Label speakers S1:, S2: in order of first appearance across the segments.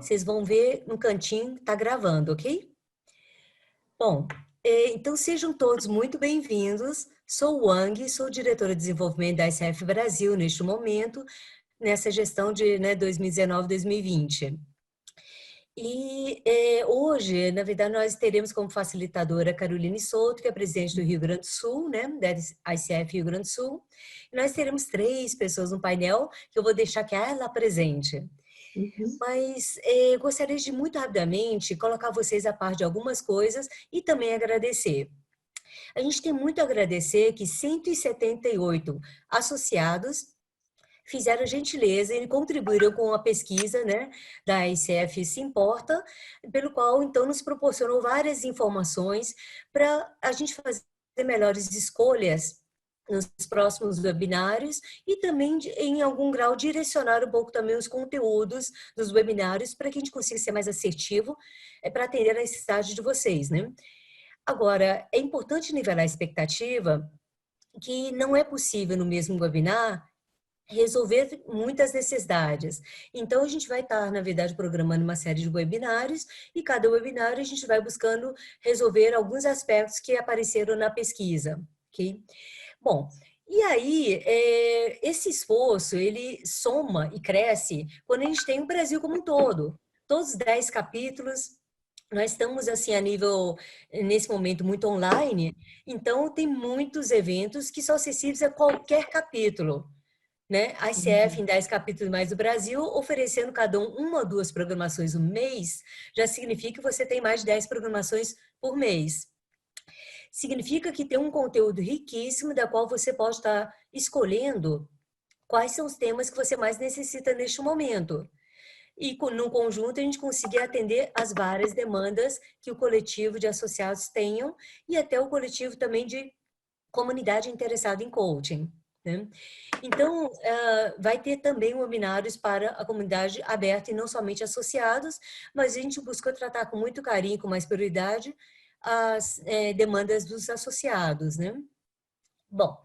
S1: Vocês vão ver no cantinho, tá gravando, ok? Bom, então sejam todos muito bem-vindos. Sou Wang, sou diretora de desenvolvimento da SF Brasil neste momento, nessa gestão de 2019-2020. E hoje, na verdade, nós teremos como facilitadora a Caroline Souto, que é presidente do Rio Grande do Sul, né, da ICF Rio Grande do Sul. E nós teremos 3 pessoas no painel, que eu vou deixar que ela apresente.
S2: Uhum.
S1: Mas gostaria de muito rapidamente colocar vocês a par de algumas coisas e também agradecer. A gente tem muito a agradecer que 178 associados fizeram a gentileza e contribuíram com a pesquisa, né, da ICF Se Importa, pelo qual, então, nos proporcionou várias informações para a gente fazer melhores escolhas nos próximos webinários e também, em algum grau, direcionar um pouco também os conteúdos dos webinários para que a gente consiga ser mais assertivo para atender a necessidade de vocês, né? Agora, é importante nivelar a expectativa que não é possível no mesmo webinar resolver muitas necessidades. Então, a gente vai estar, na verdade, programando uma série de webinários e cada webinário a gente vai buscando resolver alguns aspectos que apareceram na pesquisa, ok? Bom, e aí, esse esforço, ele soma e cresce quando a gente tem o Brasil como um todo. Todos os 10 capítulos, nós estamos, assim, a nível, nesse momento, muito online, então tem muitos eventos que são acessíveis a qualquer capítulo, né? A ICF em 10 capítulos mais do Brasil, oferecendo cada uma ou duas programações no mês, já significa que você tem mais de 10 programações por mês. Significa que tem um conteúdo riquíssimo, da qual você pode estar escolhendo quais são os temas que você mais necessita neste momento. E, no conjunto, a gente conseguir atender as várias demandas que o coletivo de associados tenham e até o coletivo também de comunidade interessada em coaching, né? Então, vai ter também webinários para a comunidade aberta e não somente associados, mas a gente buscou tratar com muito carinho, com mais prioridade, as demandas dos associados, né? Bom,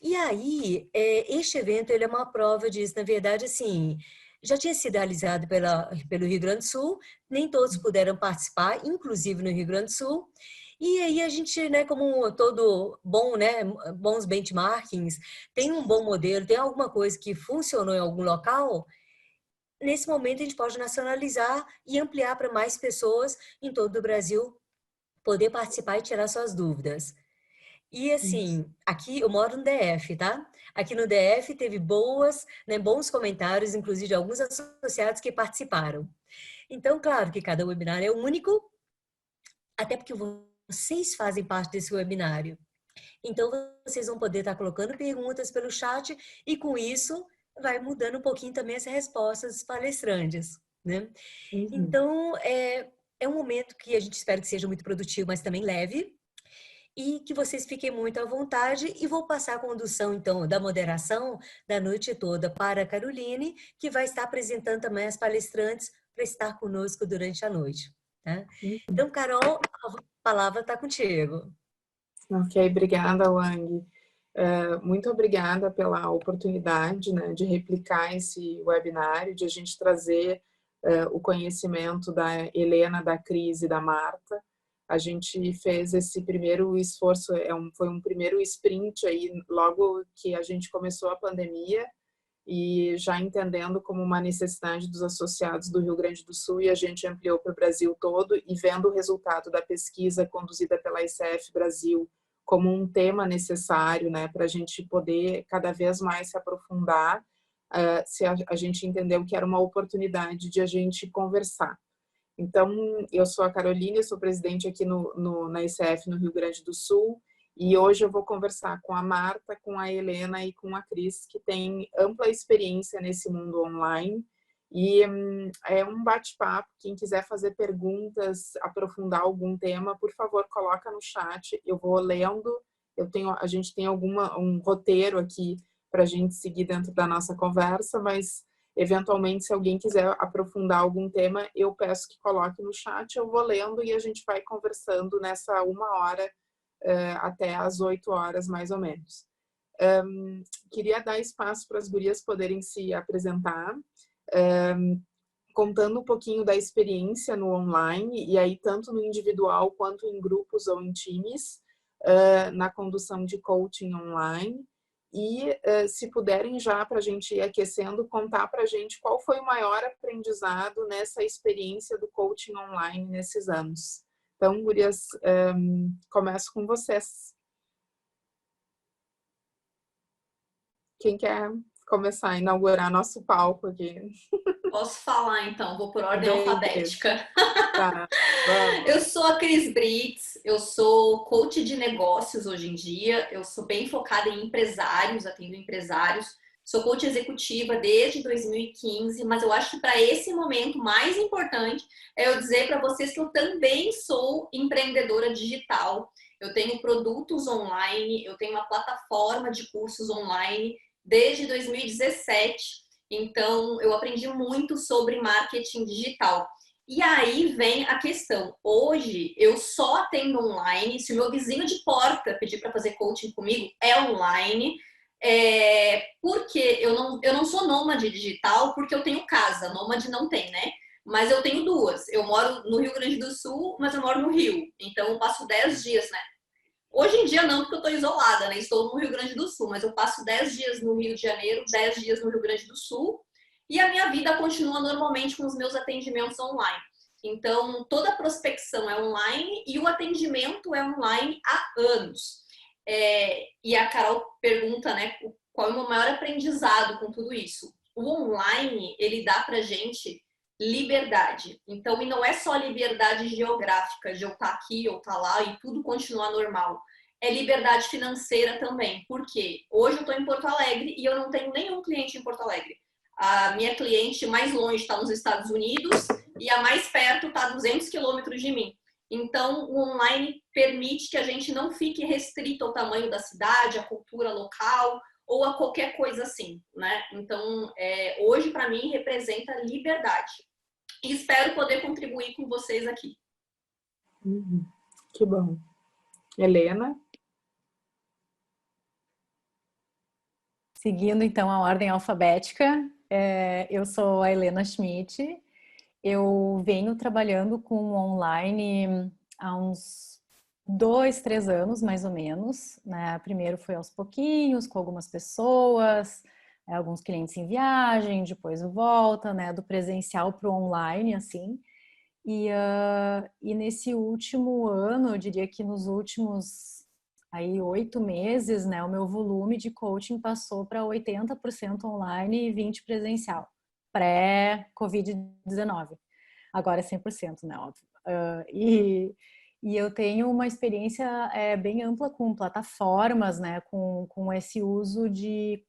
S1: e aí, este evento ele é uma prova disso. Na verdade, assim, já tinha sido realizado pelo Rio Grande do Sul, nem todos puderam participar, inclusive no Rio Grande do Sul. E aí a gente, né, como todo bom, né, bons benchmarkings, tem um bom modelo, tem alguma coisa que funcionou em algum local, nesse momento a gente pode nacionalizar e ampliar para mais pessoas em todo o Brasil poder participar e tirar suas dúvidas. E
S2: Isso.
S1: assim, aqui eu moro no DF, tá? Aqui no DF teve bons comentários, inclusive de alguns associados que participaram. Então, claro que cada webinar é único, até porque vocês fazem parte desse webinário. Então, vocês vão poder estar colocando perguntas pelo chat e com isso vai mudando um pouquinho também as respostas dos palestrantes, né?
S2: Uhum.
S1: Então, é um momento que a gente espera que seja muito produtivo, mas também leve, e que vocês fiquem muito à vontade. E vou passar a condução, então, da moderação da noite toda para a Caroline, que vai estar apresentando também as palestrantes para estar conosco durante a noite, tá?
S2: Uhum.
S1: Então, Carol, a palavra está contigo.
S2: Ok, obrigada, Wang. Muito obrigada pela oportunidade, né, de replicar esse webinário, de a gente trazer o conhecimento da Helena, da Cris e da Marta. A gente fez esse primeiro esforço, foi um primeiro sprint aí, logo que a gente começou a pandemia, e já entendendo como uma necessidade dos associados do Rio Grande do Sul, e a gente ampliou para o Brasil todo, e vendo o resultado da pesquisa conduzida pela ICF Brasil como um tema necessário, né, para a gente poder cada vez mais se aprofundar, a gente entendeu que era uma oportunidade de a gente conversar. Então, eu sou a Caroline, eu sou presidente aqui na ICF no Rio Grande do Sul, e hoje eu vou conversar com a Marta, com a Helena e com a Cris, que tem ampla experiência nesse mundo online. E é um bate-papo. Quem quiser fazer perguntas, aprofundar algum tema, por favor, coloca no chat. Eu vou lendo. A gente tem um roteiro aqui para a gente seguir dentro da nossa conversa, mas eventualmente, se alguém quiser aprofundar algum tema, eu peço que coloque no chat, eu vou lendo e a gente vai conversando nessa 1 hora até as 8 horas, mais ou menos. Queria dar espaço para as gurias poderem se apresentar, contando um pouquinho da experiência no online, e aí tanto no individual quanto em grupos ou em times, na condução de coaching online. E se puderem já, para a gente ir aquecendo, contar para a gente qual foi o maior aprendizado nessa experiência do coaching online nesses anos. Então, gurias, começo com vocês. Quem quer começar a inaugurar nosso palco aqui?
S3: Posso falar, então. Vou por ordem alfabética.
S2: Tá, vamos.
S3: Eu sou a Cris Brits, eu sou coach de negócios hoje em dia. Eu sou bem focada em empresários, atendo empresários. Sou coach executiva desde 2015, mas eu acho que para esse momento mais importante é eu dizer para vocês que eu também sou empreendedora digital. Eu tenho produtos online, eu tenho uma plataforma de cursos online desde 2017. Então, eu aprendi muito sobre marketing digital. E aí vem a questão. Hoje, eu só atendo online. Se o meu vizinho de porta pedir para fazer coaching comigo, é online. Porque eu não sou nômade digital, porque eu tenho casa. Nômade não tem, né? Mas eu tenho duas. Eu moro no Rio Grande do Sul, mas eu moro no Rio. Então, eu passo 10 dias, né? Hoje em dia não, porque eu estou isolada, né? Estou no Rio Grande do Sul, mas eu passo 10 dias no Rio de Janeiro, 10 dias no Rio Grande do Sul, e a minha vida continua normalmente com os meus atendimentos online. Então, toda a prospecção é online e o atendimento é online há anos. E a Carol pergunta, né, qual é o meu maior aprendizado com tudo isso? O online, ele dá pra gente liberdade. Então, e não é só liberdade geográfica, de eu estar aqui ou estar lá e tudo continuar normal. É liberdade financeira também. Por quê? Hoje eu estou em Porto Alegre e eu não tenho nenhum cliente em Porto Alegre. A minha cliente mais longe está nos Estados Unidos e a mais perto está a 200 quilômetros de mim. Então, o online permite que a gente não fique restrito ao tamanho da cidade, à cultura local ou a qualquer coisa assim, né? Então, hoje para mim representa liberdade. E espero poder contribuir com vocês aqui.
S2: Que bom. Helena?
S4: Seguindo então a ordem alfabética, eu sou a Helena Schmidt. Eu venho trabalhando com online há uns 2, 3 anos, mais ou menos, né? Primeiro foi aos pouquinhos, com algumas pessoas, alguns clientes em viagem, depois volta, né? Do presencial para o online, assim. E nesse último ano, eu diria que nos últimos 8 meses, né? O meu volume de coaching passou para 80% online e 20% presencial, pré-Covid-19. Agora é 100%, né? Óbvio. E eu tenho uma experiência bem ampla com plataformas, né? Com esse uso de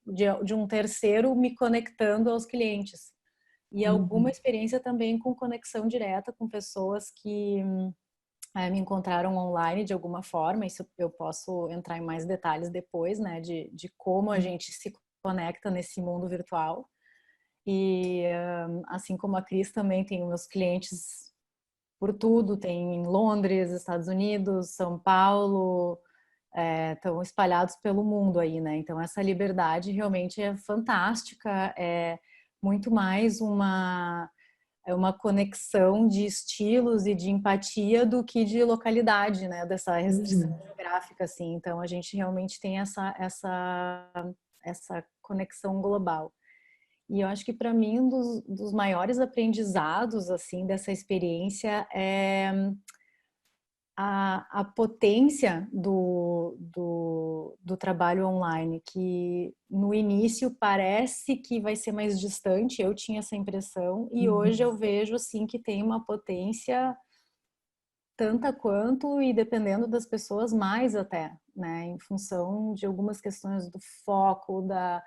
S4: um terceiro me conectando aos clientes. E alguma experiência também com conexão direta com pessoas que me encontraram online de alguma forma. Isso eu posso entrar em mais detalhes depois, né? De como a gente se conecta nesse mundo virtual. E assim como a Cris, também tenho meus clientes por tudo, tem em Londres, Estados Unidos, São Paulo, estão espalhados pelo mundo aí, né? Então essa liberdade realmente é fantástica, é muito mais uma conexão de estilos e de empatia do que de localidade, né? Dessa restrição geográfica, assim. Então a gente realmente tem essa conexão global. E eu acho que para mim um dos maiores aprendizados assim dessa experiência é a potência do trabalho online, que no início parece que vai ser mais distante, eu tinha essa impressão, e hoje eu vejo assim que tem uma potência tanta quanto, e dependendo das pessoas mais até, né, em função de algumas questões do foco, da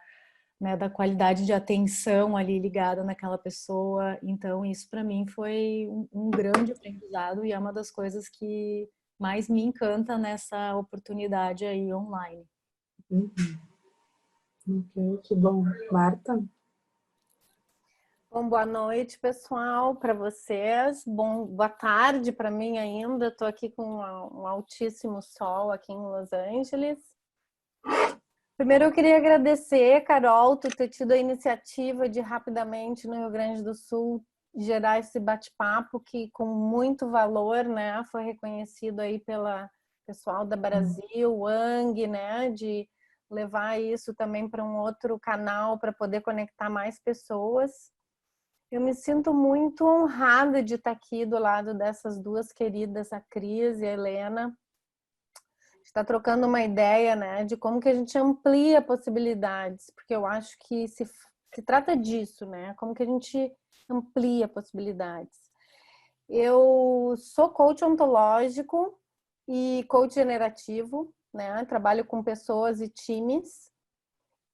S4: qualidade de atenção ali ligada naquela pessoa. Então isso para mim foi um grande aprendizado e é uma das coisas que mais me encanta nessa oportunidade aí online.
S2: Ok, que bom. Marta?
S5: Bom, boa noite, pessoal, para vocês. Boa tarde para mim ainda. Estou aqui com um altíssimo sol aqui em Los Angeles. Primeiro eu queria agradecer, Carol, tu ter tido a iniciativa de rapidamente no Rio Grande do Sul gerar esse bate-papo que com muito valor, né, foi reconhecido aí pela pessoal da Brasil, Wang, né, de levar isso também para um outro canal para poder conectar mais pessoas. Eu me sinto muito honrada de estar aqui do lado dessas duas queridas, a Cris e a Helena. Está trocando uma ideia, né, de como que a gente amplia possibilidades, porque eu acho que se trata disso, né, como que a gente amplia possibilidades. Eu sou coach ontológico e coach generativo, né, trabalho com pessoas e times,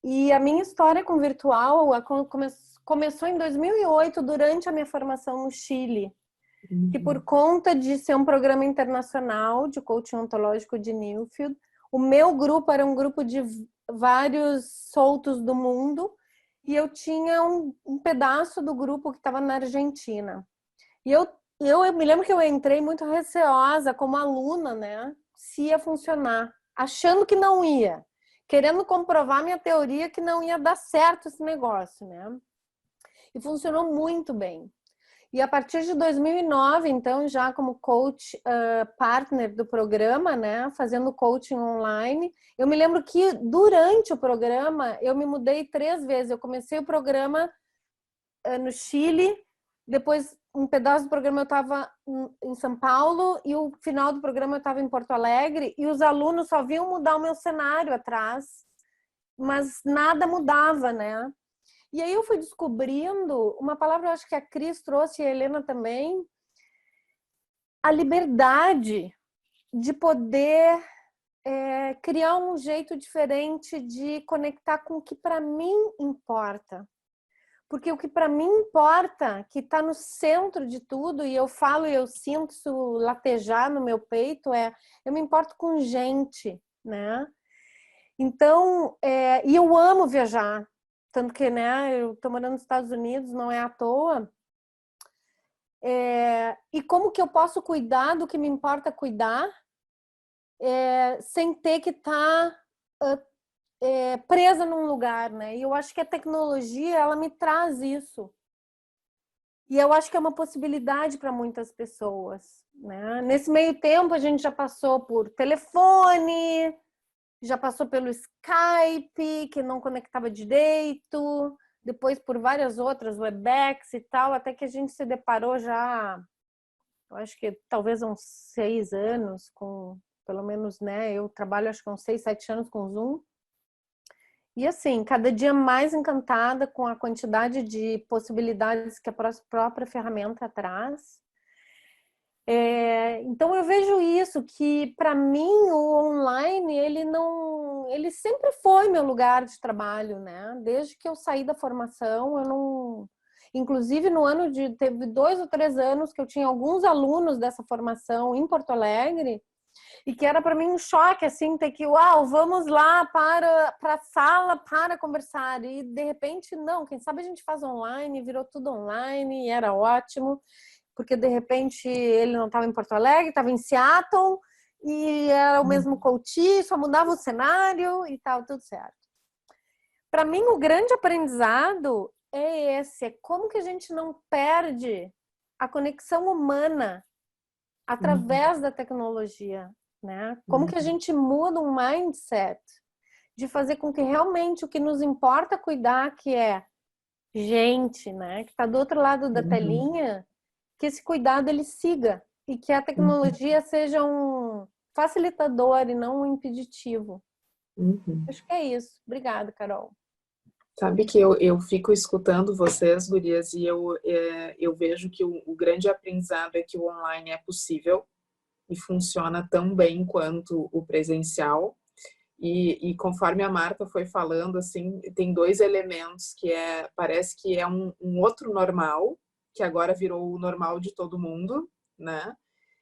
S5: e a minha história com virtual começou em 2008, durante a minha formação no Chile, que por conta de ser um programa internacional de coaching ontológico de Newfield, o meu grupo era um grupo de vários soltos do mundo e eu tinha um pedaço do grupo que estava na Argentina. E eu me lembro que eu entrei muito receosa como aluna, né, se ia funcionar, achando que não ia, querendo comprovar minha teoria que não ia dar certo esse negócio, né? E funcionou muito bem. E a partir de 2009, então, já como coach partner do programa, né, fazendo coaching online, eu me lembro que durante o programa eu me mudei 3 vezes. Eu comecei o programa no Chile, depois um pedaço do programa eu estava em São Paulo e o final do programa eu estava em Porto Alegre e os alunos só vinham mudar o meu cenário atrás, mas nada mudava, né? E aí eu fui descobrindo uma palavra, eu acho que a Cris trouxe e a Helena também, a liberdade de poder criar um jeito diferente de conectar com o que para mim importa. Porque o que para mim importa, que está no centro de tudo, e eu falo e eu sinto isso latejar no meu peito, eu me importo com gente, né? Então, e eu amo viajar. Tanto que, né, eu tô morando nos Estados Unidos, não é à toa. E como que eu posso cuidar do que me importa cuidar, sem ter que estar presa num lugar, né? E eu acho que a tecnologia, ela me traz isso. E eu acho que é uma possibilidade para muitas pessoas, né? Nesse meio tempo, a gente já passou por telefone, já passou pelo Skype, que não conectava direito, depois por várias outras, Webex e tal, até que a gente se deparou já, eu acho que talvez uns 6 anos, com, pelo menos, né, eu trabalho acho que uns 6, 7 anos com Zoom. E assim, cada dia mais encantada com a quantidade de possibilidades que a própria ferramenta traz. Então eu vejo isso, que para mim o online ele sempre foi meu lugar de trabalho, né? Desde que eu saí da formação, eu não, inclusive no ano teve 2 ou 3 anos que eu tinha alguns alunos dessa formação em Porto Alegre e que era para mim um choque assim, ter que, vamos lá para a sala para conversar, e de repente não, quem sabe a gente faz online, virou tudo online e era ótimo. Porque de repente ele não estava em Porto Alegre, estava em Seattle e era o mesmo coach, só mudava o cenário e estava tudo certo. Para mim, o grande aprendizado é como que a gente não perde a conexão humana através da tecnologia, né? Como que a gente muda um mindset de fazer com que realmente o que nos importa cuidar, que é gente, né? Que está do outro lado da telinha, que esse cuidado ele siga e que a tecnologia seja um facilitador e não um impeditivo. Acho que é isso. Obrigada, Carol.
S2: Sabe que eu fico escutando vocês, gurias, e eu vejo que o grande aprendizado é que o online é possível e funciona tão bem quanto o presencial. E conforme a Marta foi falando, assim, tem 2 elementos que parece que é um outro normal, que agora virou o normal de todo mundo, né?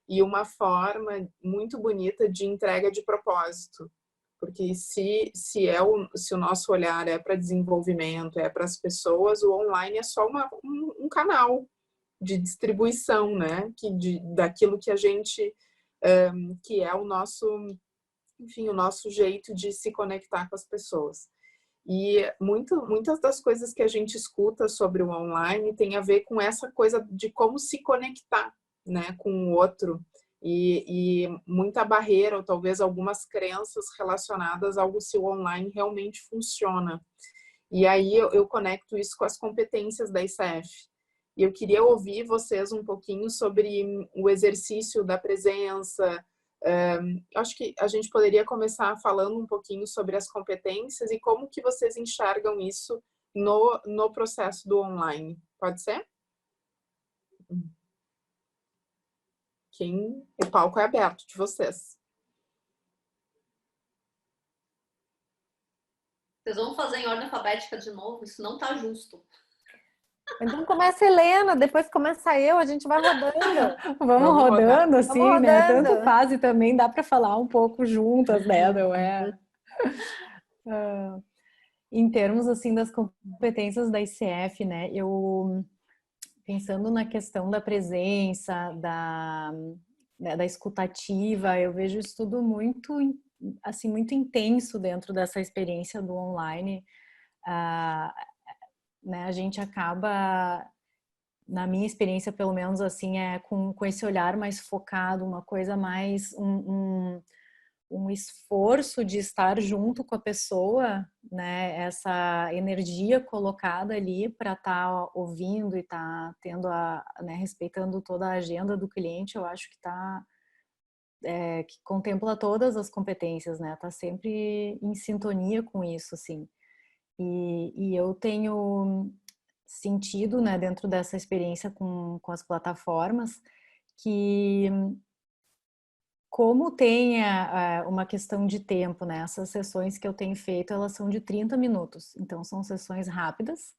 S2: E uma forma muito bonita de entrega de propósito. Porque se o nosso olhar é para desenvolvimento, é para as pessoas, o online é só um canal de distribuição, né? Daquilo que a gente, que é o nosso enfim, o nosso jeito de se conectar com as pessoas. E muitas das coisas que a gente escuta sobre o online tem a ver com essa coisa de como se conectar, né, com o outro. E muita barreira, ou talvez algumas crenças relacionadas ao se o online realmente funciona. E aí eu conecto isso com as competências da ICF. E eu queria ouvir vocês um pouquinho sobre o exercício da presença. Acho que a gente poderia começar falando um pouquinho sobre as competências e como que vocês enxergam isso no processo do online. Pode ser? O palco é aberto de vocês.
S3: Vocês vão fazer em ordem alfabética de novo? Isso não tá justo.
S5: Então começa a Helena, depois começa eu, a gente vai rodando.
S4: Vamos rodando, assim,
S5: Vamos
S4: né?
S5: rodando.
S4: Tanto faz e também dá para falar um pouco juntas, né? Não é? Em termos, assim, das competências da ICF, né? Eu, pensando na questão da presença, da escutativa, eu vejo isso tudo muito, assim, muito intenso dentro dessa experiência do online. Né, a gente acaba, na minha experiência pelo menos assim, com esse olhar mais focado, uma coisa mais, um esforço de estar junto com a pessoa, né, essa energia colocada ali para estar ouvindo e estar tendo né, respeitando toda a agenda do cliente, eu acho que que contempla todas as competências, né, tá sempre em sintonia com isso, assim. E eu tenho sentido, né, dentro dessa experiência com as plataformas, que como tem uma questão de tempo, né, essas sessões que eu tenho feito, elas são de 30 minutos, então são sessões rápidas.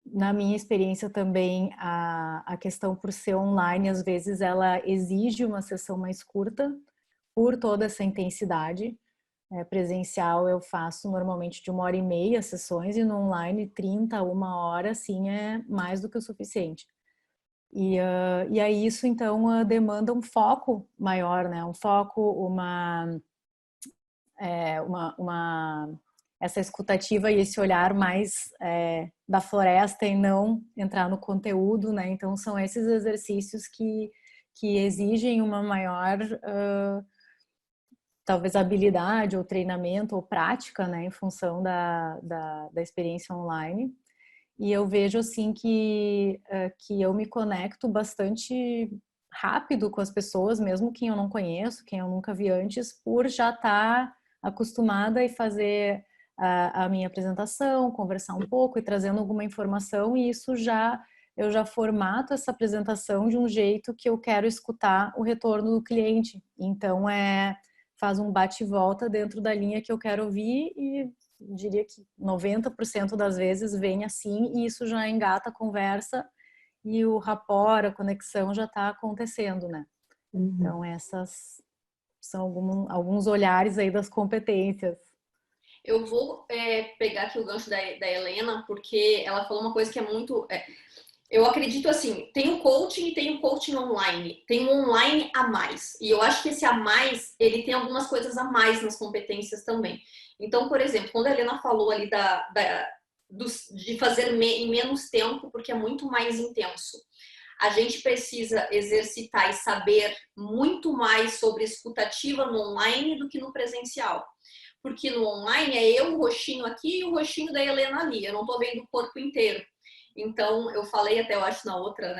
S4: Na minha experiência também, a questão por ser online, às vezes ela exige uma sessão mais curta, por toda essa intensidade. Presencial eu faço normalmente de 1h30 sessões e no online 30, 1 hora, assim, é mais do que o suficiente. E aí isso então demanda um foco maior, né? Um foco, essa escutativa e esse olhar mais da floresta e não entrar no conteúdo, né? Então são esses exercícios que exigem uma maior talvez habilidade ou treinamento ou prática, né, em função da experiência online. E eu vejo, assim, que eu me conecto bastante rápido com as pessoas, mesmo quem eu não conheço, quem eu nunca vi antes, por já estar acostumada e fazer a minha apresentação, conversar um pouco e trazendo alguma informação, e isso eu já formato essa apresentação de um jeito que eu quero escutar o retorno do cliente. Então, faz um bate e volta dentro da linha que eu quero ouvir e diria que 90% das vezes vem assim e isso já engata a conversa e o rapport, a conexão já está acontecendo, né? Uhum. Então essas são alguns olhares aí das competências.
S3: Eu vou pegar aqui o gancho da Helena, porque ela falou uma coisa que é muito... eu acredito assim, tem o coaching e tem o coaching online. Tem um online a mais. E eu acho que esse a mais, ele tem algumas coisas a mais nas competências também. Então, por exemplo, quando a Helena falou ali de fazer em menos tempo, porque é muito mais intenso. A gente precisa exercitar e saber muito mais sobre escutativa no online do que no presencial. Porque no online é eu, o roxinho aqui e o roxinho da Helena ali. Eu não tô vendo o corpo inteiro. Então, eu falei até, eu acho, na outra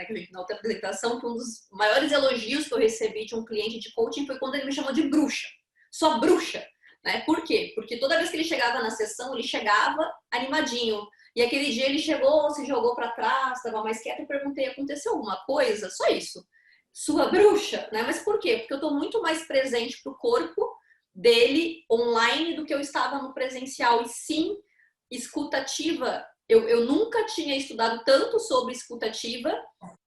S3: apresentação, que um dos maiores elogios que eu recebi de um cliente de coaching foi quando ele me chamou de bruxa. Só bruxa. Né? Por quê? Porque toda vez que ele chegava na sessão, ele chegava animadinho. E aquele dia ele chegou, se jogou para trás, estava mais quieto. Eu perguntei, aconteceu alguma coisa? Só isso. Sua bruxa, né? Mas por quê? Porque eu estou muito mais presente pro corpo dele online do que eu estava no presencial. E sim, escutativa. Eu nunca tinha estudado tanto sobre escutativa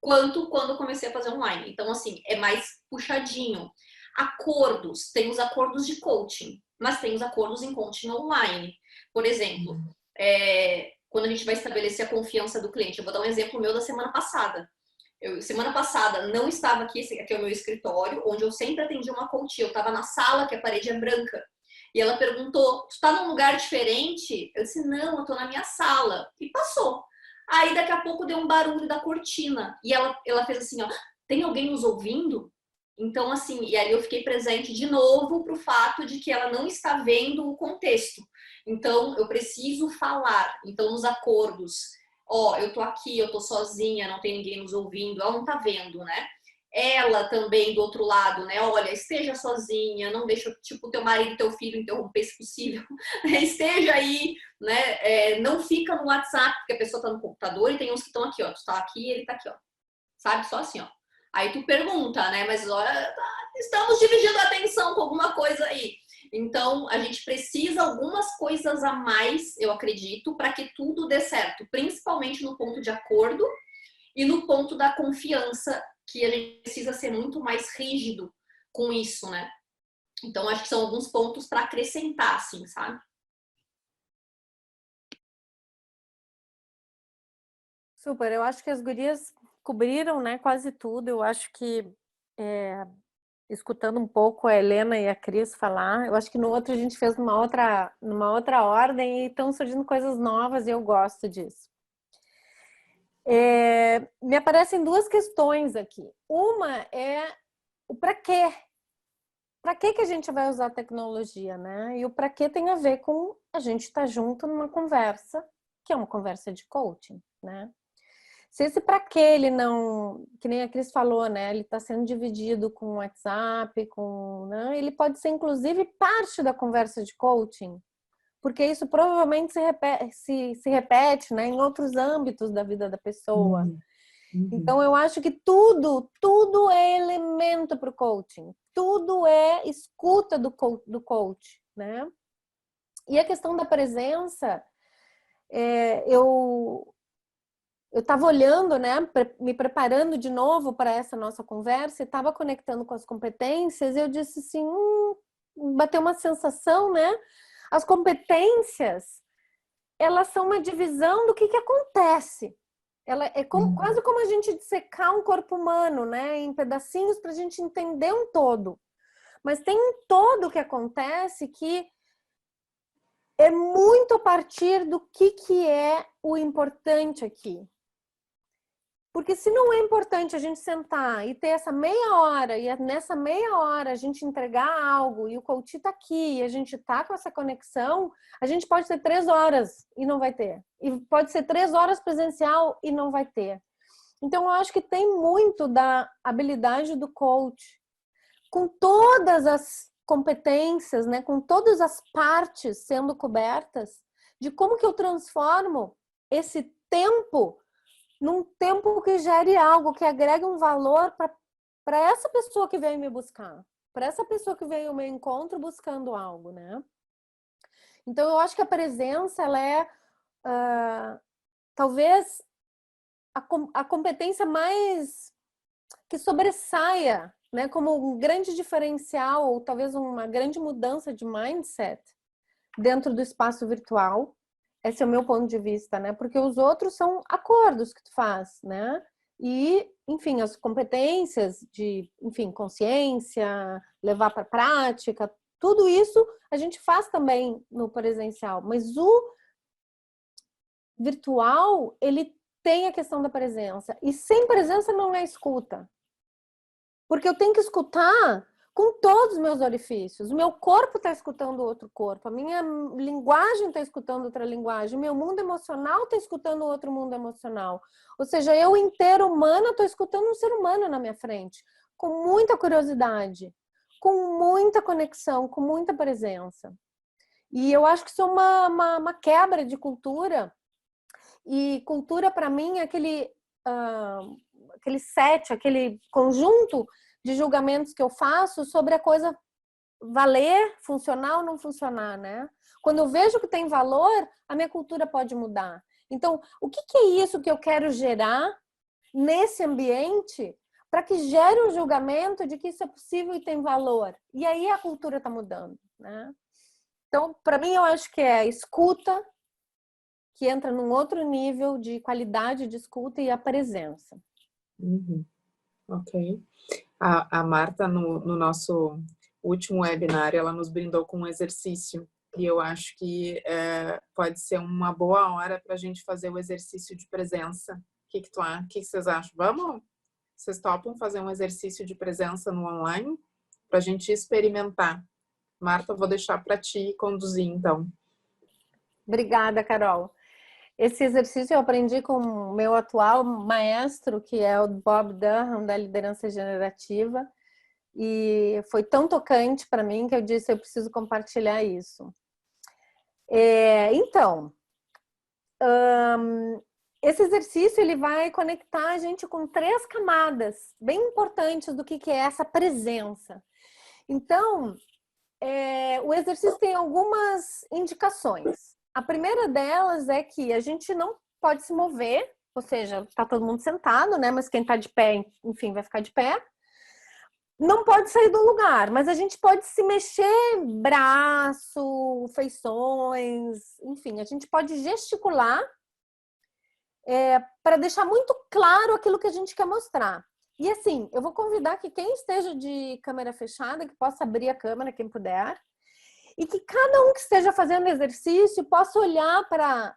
S3: quanto quando comecei a fazer online. Então, assim, é mais puxadinho. Acordos. Tem os acordos de coaching, mas tem os acordos em coaching online. Por exemplo, quando a gente vai estabelecer a confiança do cliente. Eu vou dar um exemplo meu da semana passada. Semana passada não estava aqui, esse aqui é o meu escritório, onde eu sempre atendi uma coach. Eu estava na sala, que a parede é branca. E ela perguntou, tu tá num lugar diferente? Eu disse, não, eu tô na minha sala. E passou. Aí daqui a pouco deu um barulho da cortina. E ela fez assim, ó, tem alguém nos ouvindo? Então, assim, e aí eu fiquei presente de novo pro fato de que ela não está vendo o contexto. Então, eu preciso falar. Então, nos acordos, ó, eu tô aqui, eu tô sozinha, não tem ninguém nos ouvindo, ela não tá vendo, né? Ela também do outro lado, né? Olha, esteja sozinha, não deixa, tipo, teu marido e teu filho interromper se possível. Esteja aí, né? Não fica no WhatsApp, porque a pessoa tá no computador e tem uns que estão aqui, ó. Tu tá aqui e ele tá aqui, ó. Sabe? Só assim, ó. Aí tu pergunta, né? Mas olha, estamos dividindo a atenção com alguma coisa aí. Então, a gente precisa algumas coisas a mais, eu acredito, para que tudo dê certo. Principalmente no ponto de acordo e no ponto da confiança, que a gente precisa ser muito mais rígido com isso, né? Então, acho que são alguns pontos para acrescentar, assim, sabe?
S5: Super, eu acho que as gurias cobriram, né, quase tudo. Eu acho que, escutando um pouco a Helena e a Cris falar, eu acho que no outro a gente fez numa outra ordem e estão surgindo coisas novas e eu gosto disso. Me aparecem duas questões aqui. Uma é o para quê? Para que a gente vai usar a tecnologia, né? E o para quê tem a ver com a gente estar junto numa conversa, que é uma conversa de coaching, né? Se esse para quê ele não, que nem a Cris falou, né? Ele está sendo dividido com o WhatsApp, né? Ele pode ser inclusive parte da conversa de coaching, porque isso provavelmente se repete, né, em outros âmbitos da vida da pessoa. Então, eu acho que tudo é elemento para o coaching. Tudo é escuta do coach, né? E a questão da presença, eu estava olhando, né, me preparando de novo para essa nossa conversa e estava conectando com as competências e eu disse assim, bateu uma sensação, né? As competências, elas são uma divisão do que acontece. Ela é quase como a gente dissecar um corpo humano, né, em pedacinhos para a gente entender um todo. Mas tem um todo que acontece que é muito a partir do que é o importante aqui. Porque se não é importante a gente sentar e ter essa meia hora, e nessa meia hora a gente entregar algo, e o coach tá aqui, e a gente tá com essa conexão, a gente pode ter 3 horas e não vai ter. E pode ser 3 horas presencial e não vai ter. Então, eu acho que tem muito da habilidade do coach, com todas as competências, né, com todas as partes sendo cobertas, de como que eu transformo esse tempo num tempo que gere algo, que agregue um valor para essa pessoa que veio me buscar, para essa pessoa que veio ao meu encontro buscando algo, né? Então, eu acho que a presença, ela é talvez a competência mais que sobressaia, né? Como um grande diferencial, ou talvez uma grande mudança de mindset dentro do espaço virtual. Esse é o meu ponto de vista, né? Porque os outros são acordos que tu faz, né? E, enfim, as competências de, enfim, consciência, levar para a prática, tudo isso a gente faz também no presencial. Mas o virtual, ele tem a questão da presença. E sem presença não é escuta. Porque eu tenho que escutar com todos os meus orifícios. O meu corpo está escutando outro corpo, a minha linguagem está escutando outra linguagem, o meu mundo emocional está escutando outro mundo emocional. Ou seja, eu inteira humana estou escutando um ser humano na minha frente, com muita curiosidade, com muita conexão, com muita presença. E eu acho que isso é uma quebra de cultura. E cultura, para mim, é aquele set, aquele conjunto de julgamentos que eu faço sobre a coisa valer, funcionar ou não funcionar, né? Quando eu vejo que tem valor, a minha cultura pode mudar. Então, o que é isso que eu quero gerar nesse ambiente para que gere um julgamento de que isso é possível e tem valor? E aí a cultura está mudando, né? Então, para mim, eu acho que é a escuta, que entra num outro nível de qualidade de escuta, e a presença.
S2: Uhum. Ok. A Marta, no nosso último webinar, ela nos brindou com um exercício. E eu acho que pode ser uma boa hora para a gente fazer o exercício de presença. O que vocês acham? Vamos? Vocês topam fazer um exercício de presença no online? Para a gente experimentar. Marta, eu vou deixar para ti conduzir, então.
S5: Obrigada, Carol. Esse exercício eu aprendi com o meu atual maestro, que é o Bob Durham, da liderança generativa, e foi tão tocante para mim que eu disse, eu preciso compartilhar isso. Então, esse exercício ele vai conectar a gente com 3 camadas bem importantes do que é essa presença. Então, o exercício tem algumas indicações. A primeira delas é que a gente não pode se mover, ou seja, está todo mundo sentado, né? Mas quem está de pé, enfim, vai ficar de pé. Não pode sair do lugar, mas a gente pode se mexer, braço, feições, enfim, a gente pode gesticular para deixar muito claro aquilo que a gente quer mostrar. E assim, eu vou convidar que quem esteja de câmera fechada, que possa abrir a câmera, quem puder, e que cada um que esteja fazendo exercício possa olhar para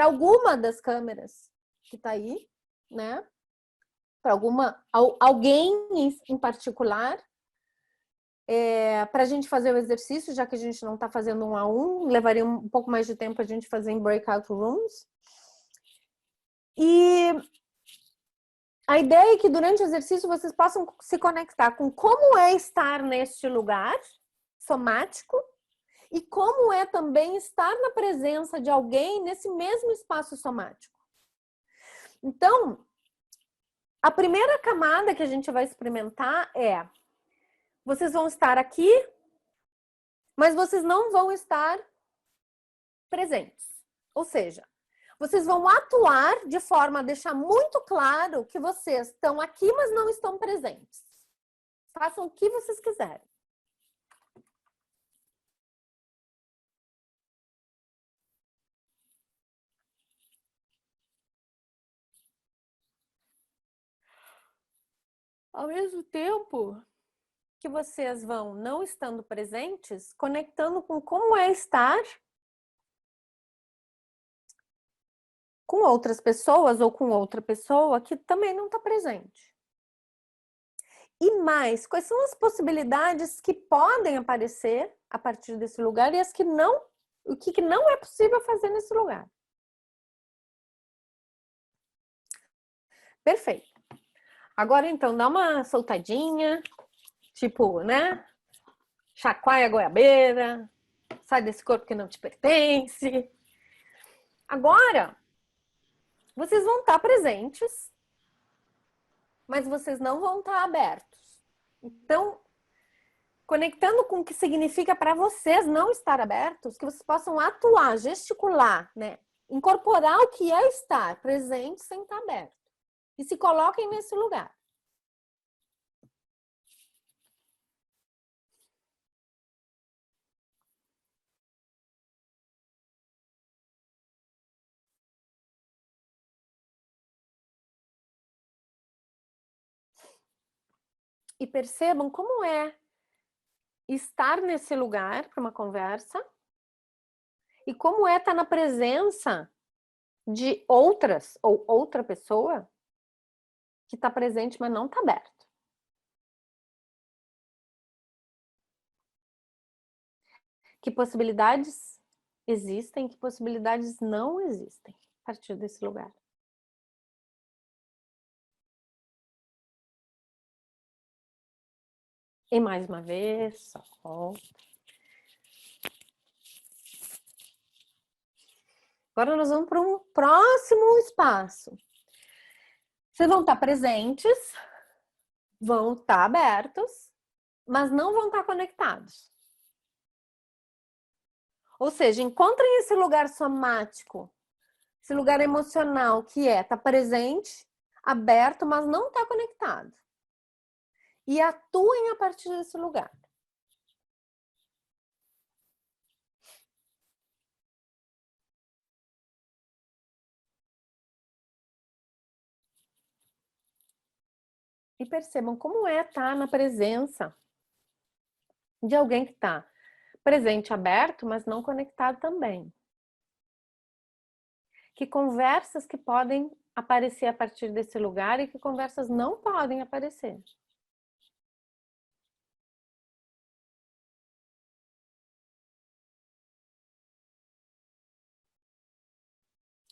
S5: alguma das câmeras que está aí, né? Para alguém em particular, para a gente fazer o exercício, já que a gente não está fazendo 1 a 1, levaria um pouco mais de tempo a gente fazer em breakout rooms. E a ideia é que durante o exercício vocês possam se conectar com como é estar neste lugar somático e como é também estar na presença de alguém nesse mesmo espaço somático. Então, a primeira camada que a gente vai experimentar é: vocês vão estar aqui, mas vocês não vão estar presentes. Ou seja, vocês vão atuar de forma a deixar muito claro que vocês estão aqui, mas não estão presentes. Façam o que vocês quiserem. Ao mesmo tempo que vocês vão, não estando presentes, conectando com como é estar com outras pessoas ou com outra pessoa que também não está presente. E mais, quais são as possibilidades que podem aparecer a partir desse lugar e as que não, o que não é possível fazer nesse lugar. Perfeito. Agora, então, dá uma soltadinha, tipo, né? Chacoalha a goiabeira, sai desse corpo que não te pertence. Agora, vocês vão estar presentes, mas vocês não vão estar abertos. Então, conectando com o que significa para vocês não estar abertos, que vocês possam atuar, gesticular, né? Incorporar o que é estar presente sem estar aberto. E se coloquem nesse lugar. E percebam como é estar nesse lugar para uma conversa e como é estar na presença de outras ou outra pessoa que está presente, mas não está aberto. Que possibilidades existem, que possibilidades não existem a partir desse lugar. E mais uma vez, solta. Agora nós vamos para um próximo espaço. Vocês vão estar presentes, vão estar abertos, mas não vão estar conectados. Ou seja, encontrem esse lugar somático, esse lugar emocional que tá presente, aberto, mas não está conectado. E atuem a partir desse lugar. E percebam como é estar na presença de alguém que está presente, aberto, mas não conectado também. Que conversas que podem aparecer a partir desse lugar e que conversas não podem aparecer.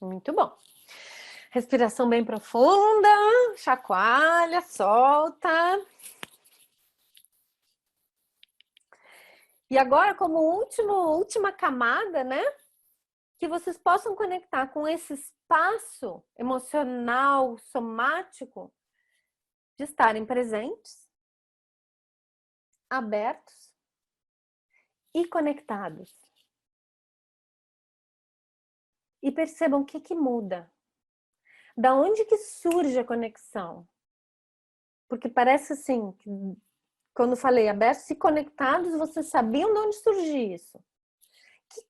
S5: Muito bom. Respiração bem profunda, chacoalha, solta. E agora, como última camada, né? Que vocês possam conectar com esse espaço emocional, somático, de estarem presentes, abertos e conectados. E percebam o que muda. Da onde que surge a conexão? Porque parece assim, que quando falei abertos e conectados, vocês sabiam de onde surge isso. O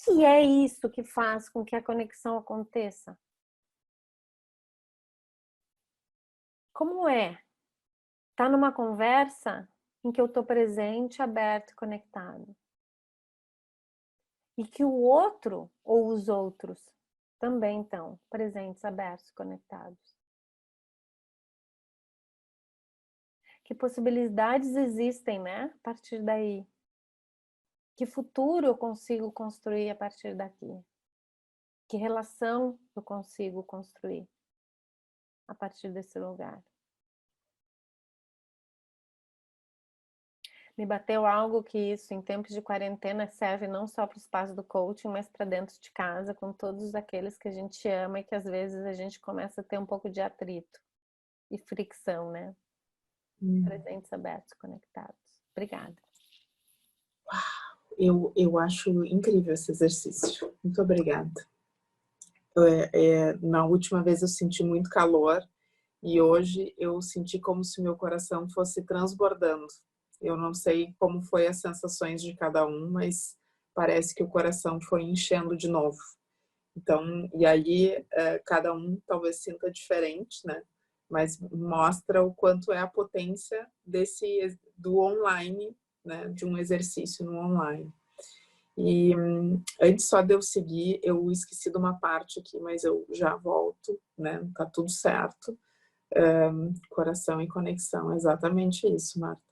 S5: que é isso que faz com que a conexão aconteça? Como é? Tá numa conversa em que eu tô presente, aberto e conectado. E que o outro ou os outros também estão presentes, abertos e conectados. Que possibilidades existem, né? A partir daí. Que futuro eu consigo construir a partir daqui? Que relação eu consigo construir a partir desse lugar? Me bateu algo que isso, em tempos de quarentena, serve não só para o espaço do coaching, mas para dentro de casa, com todos aqueles que a gente ama e que às vezes a gente começa a ter um pouco de atrito e fricção, né? Presentes, abertos, conectados. Obrigada.
S2: Eu acho incrível esse exercício. Muito obrigada. Na última vez eu senti muito calor e hoje eu senti como se meu coração fosse transbordando. Eu não sei como foi as sensações de cada um, mas parece que o coração foi enchendo de novo. Então, e aí cada um talvez sinta diferente, né? Mas mostra o quanto é a potência do online, né? De um exercício no online. E antes só de eu seguir, eu esqueci de uma parte aqui, mas eu já volto, né? Tá tudo certo. Coração e conexão, exatamente isso, Marta.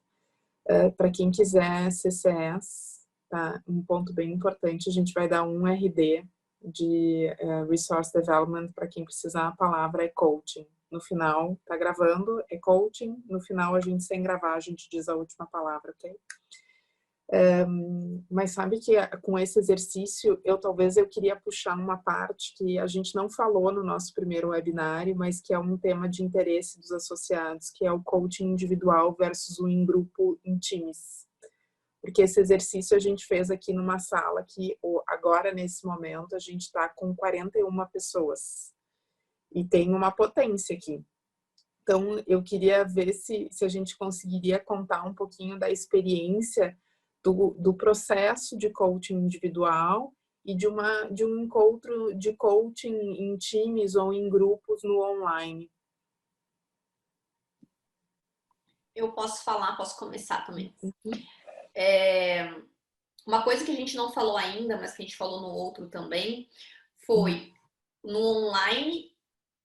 S2: Para quem quiser CCS, tá? Um ponto bem importante, a gente vai dar um RD de Resource Development para quem precisar. A palavra é coaching. No final, tá gravando, é coaching. No final, a gente sem gravar, a gente diz a última palavra, ok? Mas sabe que com esse exercício, talvez eu queria puxar uma parte que a gente não falou no nosso primeiro webinário, mas que é um tema de interesse dos associados, que é o coaching individual versus o em grupo em times. Porque esse exercício a gente fez aqui numa sala que agora, nesse momento, a gente está com 41 pessoas. E tem uma potência aqui. Então, eu queria ver se a gente conseguiria contar um pouquinho da experiência do processo de coaching individual e de um encontro de coaching em times ou em grupos no online.
S3: Eu posso falar, posso começar também. Uma coisa que a gente não falou ainda, mas que a gente falou no outro também, foi no online.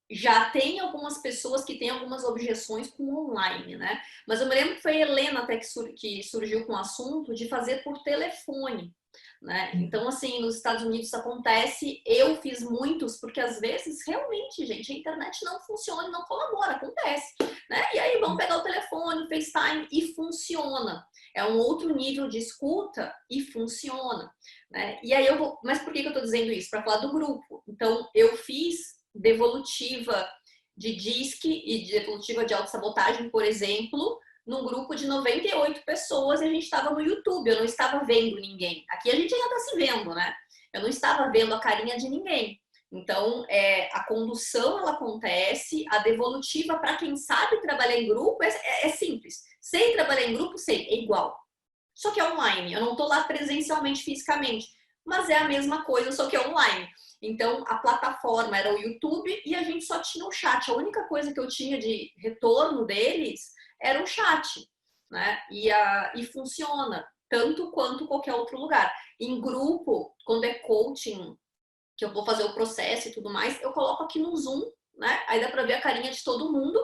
S3: Já tem algumas pessoas que têm algumas objeções com o online, né? Mas eu me lembro que foi a Helena até que surgiu com o assunto de fazer por telefone, né? Então, assim, nos Estados Unidos acontece, eu fiz muitos, porque às vezes, realmente, gente, a internet não funciona, não colabora, acontece, né? E aí vão pegar o telefone, o FaceTime e funciona. É um outro nível de escuta e funciona, né? E aí mas por que eu tô dizendo isso? Para falar do grupo. Então, eu fiz devolutiva de DISC e de devolutiva de autossabotagem, por exemplo, num grupo de 98 pessoas e a gente estava no YouTube, eu não estava vendo ninguém. Aqui a gente ainda está se vendo, né? Eu não estava vendo a carinha de ninguém. Então, a condução, ela acontece, a devolutiva, para quem sabe trabalhar em grupo, é simples. Sei trabalhar em grupo, sei, é igual. Só que é online, eu não estou lá presencialmente, fisicamente, mas é a mesma coisa, só que é online. Então, a plataforma era o YouTube e a gente só tinha o chat. A única coisa que eu tinha de retorno deles era o chat, né? E funciona tanto quanto qualquer outro lugar. Em grupo, quando é coaching, que eu vou fazer o processo e tudo mais, eu coloco aqui no Zoom, né? Aí dá para ver a carinha de todo mundo,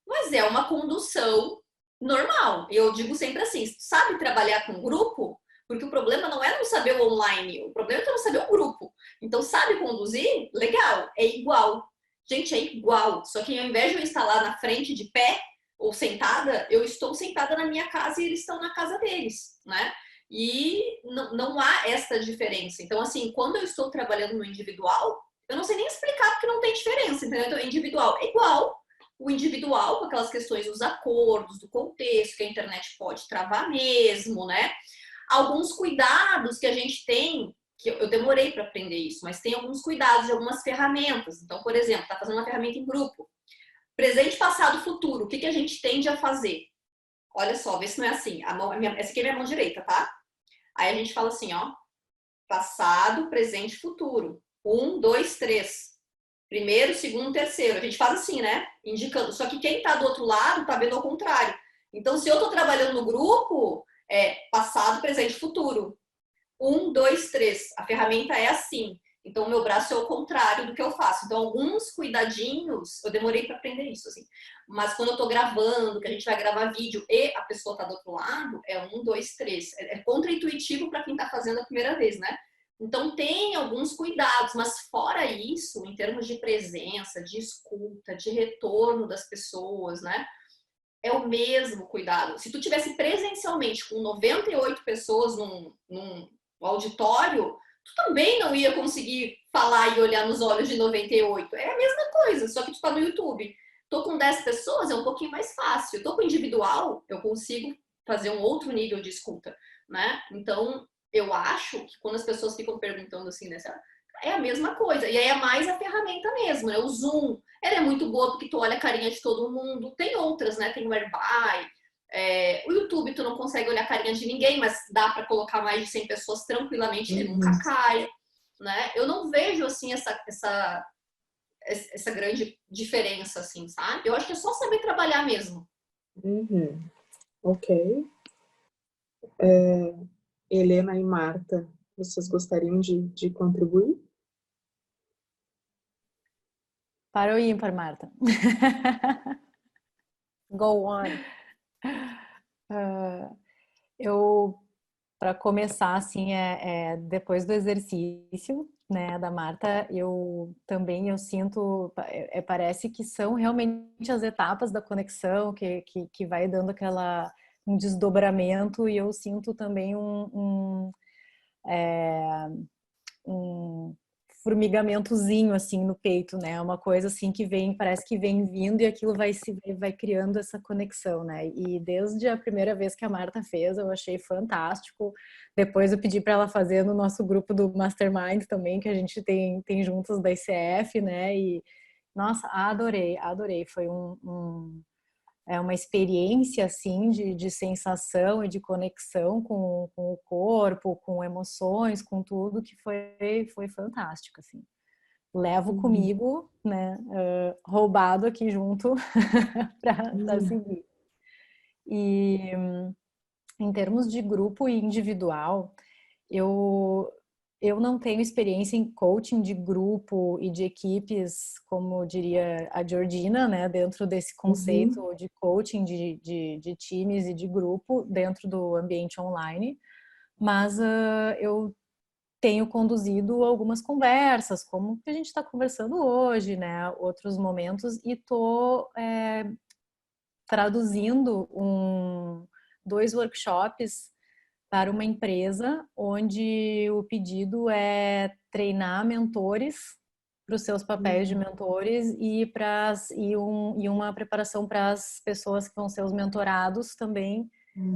S3: mas é uma condução normal. Eu digo sempre assim, sabe trabalhar com grupo? Porque o problema não é não saber o online, o problema é não saber o grupo. Então, sabe conduzir? Legal, é igual. Gente, é igual. Só que ao invés de eu estar lá na frente de pé ou sentada, eu estou sentada na minha casa e eles estão na casa deles, né? E não há essa diferença. Então, assim, quando eu estou trabalhando no individual, eu não sei nem explicar porque não tem diferença, entendeu? Então, individual é igual. O individual, com aquelas questões dos acordos, do contexto, que a internet pode travar mesmo, né? Alguns cuidados que a gente tem, que eu demorei para aprender isso, mas tem alguns cuidados de algumas ferramentas. Então, por exemplo, tá fazendo uma ferramenta em grupo. Presente, passado, futuro. O que a gente tende a fazer? Olha só, vê se não é assim. Essa aqui é minha mão direita, tá? Aí a gente fala assim, ó. Passado, presente, futuro. 1, 2, 3. Primeiro, segundo, terceiro. A gente faz assim, né? Indicando. Só que quem tá do outro lado tá vendo ao contrário. Então, se eu tô trabalhando no grupo, é passado, presente, futuro. 1, 2, 3. A ferramenta é assim. Então, o meu braço é o contrário do que eu faço. Então, alguns cuidadinhos, eu demorei para aprender isso, assim. Mas quando eu tô gravando, que a gente vai gravar vídeo e a pessoa tá do outro lado, é 1, 2, 3. É contra-intuitivo para quem tá fazendo a primeira vez, né? Então, tem alguns cuidados, mas fora isso, em termos de presença, de escuta, de retorno das pessoas, né? É o mesmo cuidado. Se tu tivesse presencialmente com 98 pessoas num auditório, tu também não ia conseguir falar e olhar nos olhos de 98. É a mesma coisa, só que tu tá no YouTube. Tô com 10 pessoas, é um pouquinho mais fácil. Tô com individual, eu consigo fazer um outro nível de escuta, né? Então, eu acho que quando as pessoas ficam perguntando assim, né, é a mesma coisa. E aí é mais a ferramenta mesmo, né? O Zoom, ela é muito boa porque tu olha a carinha de todo mundo. Tem outras, né? Tem o Airby. O YouTube, tu não consegue olhar a carinha de ninguém, mas dá para colocar mais de 100 pessoas tranquilamente que nunca cai, né? Eu não vejo, assim, essa grande diferença, assim, sabe? Eu acho que é só saber trabalhar mesmo.
S2: Ok. Helena e Marta, vocês gostariam de contribuir?
S4: Para o ímpar, Marta.
S5: Go on.
S4: Eu, para começar, assim, depois do exercício, né, da Marta, eu sinto, parece que são realmente as etapas da conexão que vai dando um desdobramento, e eu sinto também um formigamentozinho assim no peito, né? Uma coisa assim que vem, parece que vem vindo, e aquilo vai criando essa conexão, né? E desde a primeira vez que a Marta fez, eu achei fantástico. Depois eu pedi para ela fazer no nosso grupo do Mastermind também, que a gente tem juntos da ICF, né? E nossa, adorei. Foi uma experiência assim de sensação e de conexão com o corpo, com emoções, com tudo, que foi fantástico, assim. Levo comigo, né, roubado aqui junto para seguir. E em termos de grupo e individual, eu não tenho experiência em coaching de grupo e de equipes, como diria a Georgina, né? Dentro desse conceito de coaching de times e de grupo dentro do ambiente online. Mas eu tenho conduzido algumas conversas, como que a gente está conversando hoje, né? Outros momentos, e estou traduzindo 2 workshops para uma empresa onde o pedido é treinar mentores para os seus papéis de mentores e uma preparação para as pessoas que vão ser os mentorados também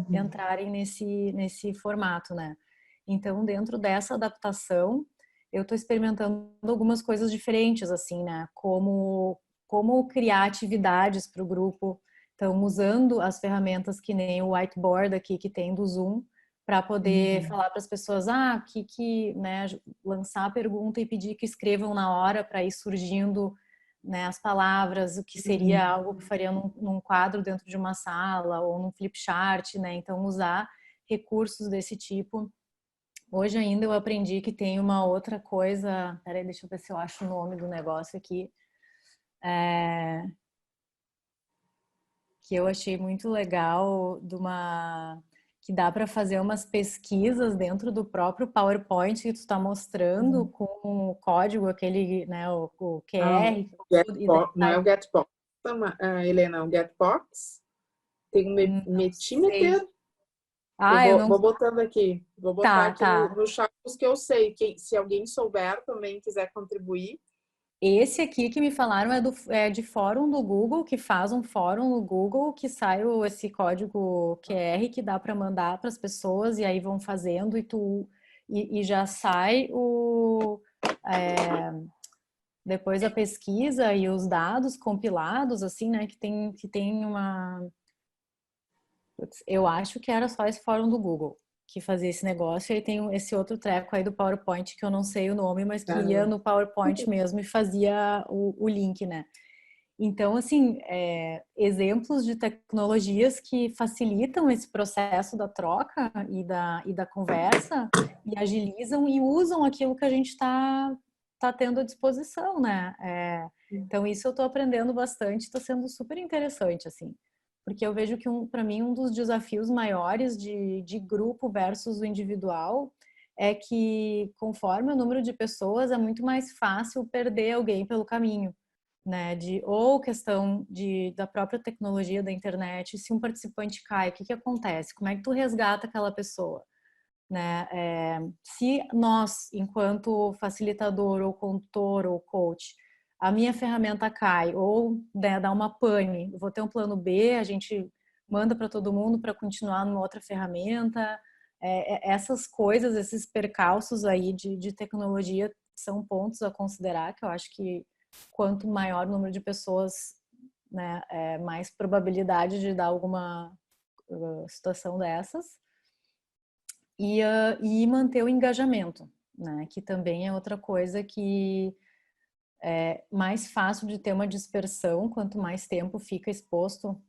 S4: entrarem nesse formato, né? Então, dentro dessa adaptação, eu estou experimentando algumas coisas diferentes, assim, né? Como criar atividades para o grupo. Então, usando as ferramentas que nem o whiteboard aqui que tem do Zoom, para poder falar para as pessoas, né, lançar a pergunta e pedir que escrevam na hora para ir surgindo, né, as palavras, o que seria algo que faria num quadro dentro de uma sala ou num flip chart, né? Então usar recursos desse tipo. Hoje ainda eu aprendi que tem uma outra coisa, peraí, deixa eu ver se eu acho o nome do negócio aqui, que eu achei muito legal, que dá para fazer umas pesquisas dentro do próprio PowerPoint que tu está mostrando com o código, aquele, né, o QR.
S2: Não é o Getbox, Helena, o Getbox. Tem o Metimeter. Eu vou botando aqui. Vou botar aqui no chat os que eu sei. Se alguém souber também quiser contribuir.
S4: Esse aqui que me falaram é de fórum do Google, que faz um fórum no Google, que sai esse código QR que dá para mandar para as pessoas e aí vão fazendo e já sai depois a pesquisa e os dados compilados, assim, né, que tem uma... Eu acho que era só esse fórum do Google que fazia esse negócio, e aí tem esse outro treco aí do PowerPoint, que eu não sei o nome, mas que ia no PowerPoint mesmo e fazia o link, né? Então, assim, exemplos de tecnologias que facilitam esse processo da troca e da conversa, e agilizam e usam aquilo que a gente está tendo à disposição, né? Então, isso eu estou aprendendo bastante, está sendo super interessante, assim. Porque eu vejo que, para mim, um dos desafios maiores de grupo versus o individual é que, conforme o número de pessoas, é muito mais fácil perder alguém pelo caminho, né? Ou questão da própria tecnologia da internet. Se um participante cai, o que acontece? Como é que tu resgata aquela pessoa? Né? Se nós, enquanto facilitador, ou condutor, ou coach, a minha ferramenta cai, ou, né, dá uma pane, eu vou ter um plano B, a gente manda para todo mundo para continuar numa outra ferramenta. Essas coisas, esses percalços aí de tecnologia são pontos a considerar, que eu acho que quanto maior o número de pessoas, né, mais probabilidade de dar alguma situação dessas. E manter o engajamento, né? Que também é outra coisa que é mais fácil de ter uma dispersão quanto mais tempo fica exposto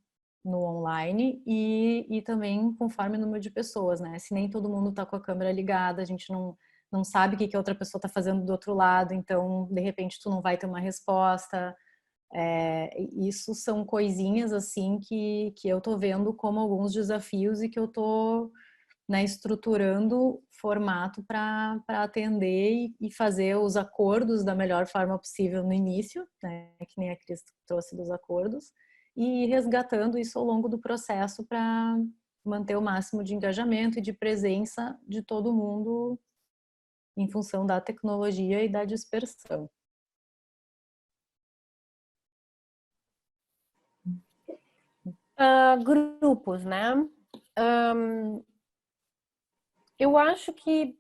S4: no online e também conforme o número de pessoas, né? Se nem todo mundo está com a câmera ligada, a gente não sabe o que a outra pessoa está fazendo do outro lado, então de repente tu não vai ter uma resposta. Isso são coisinhas assim que eu tô vendo como alguns desafios e que eu tô, né, estruturando formato para atender e fazer os acordos da melhor forma possível no início, né, que nem a Cris trouxe dos acordos, e resgatando isso ao longo do processo para manter o máximo de engajamento e de presença de todo mundo em função da tecnologia e da dispersão.
S5: Grupos, né? Eu acho que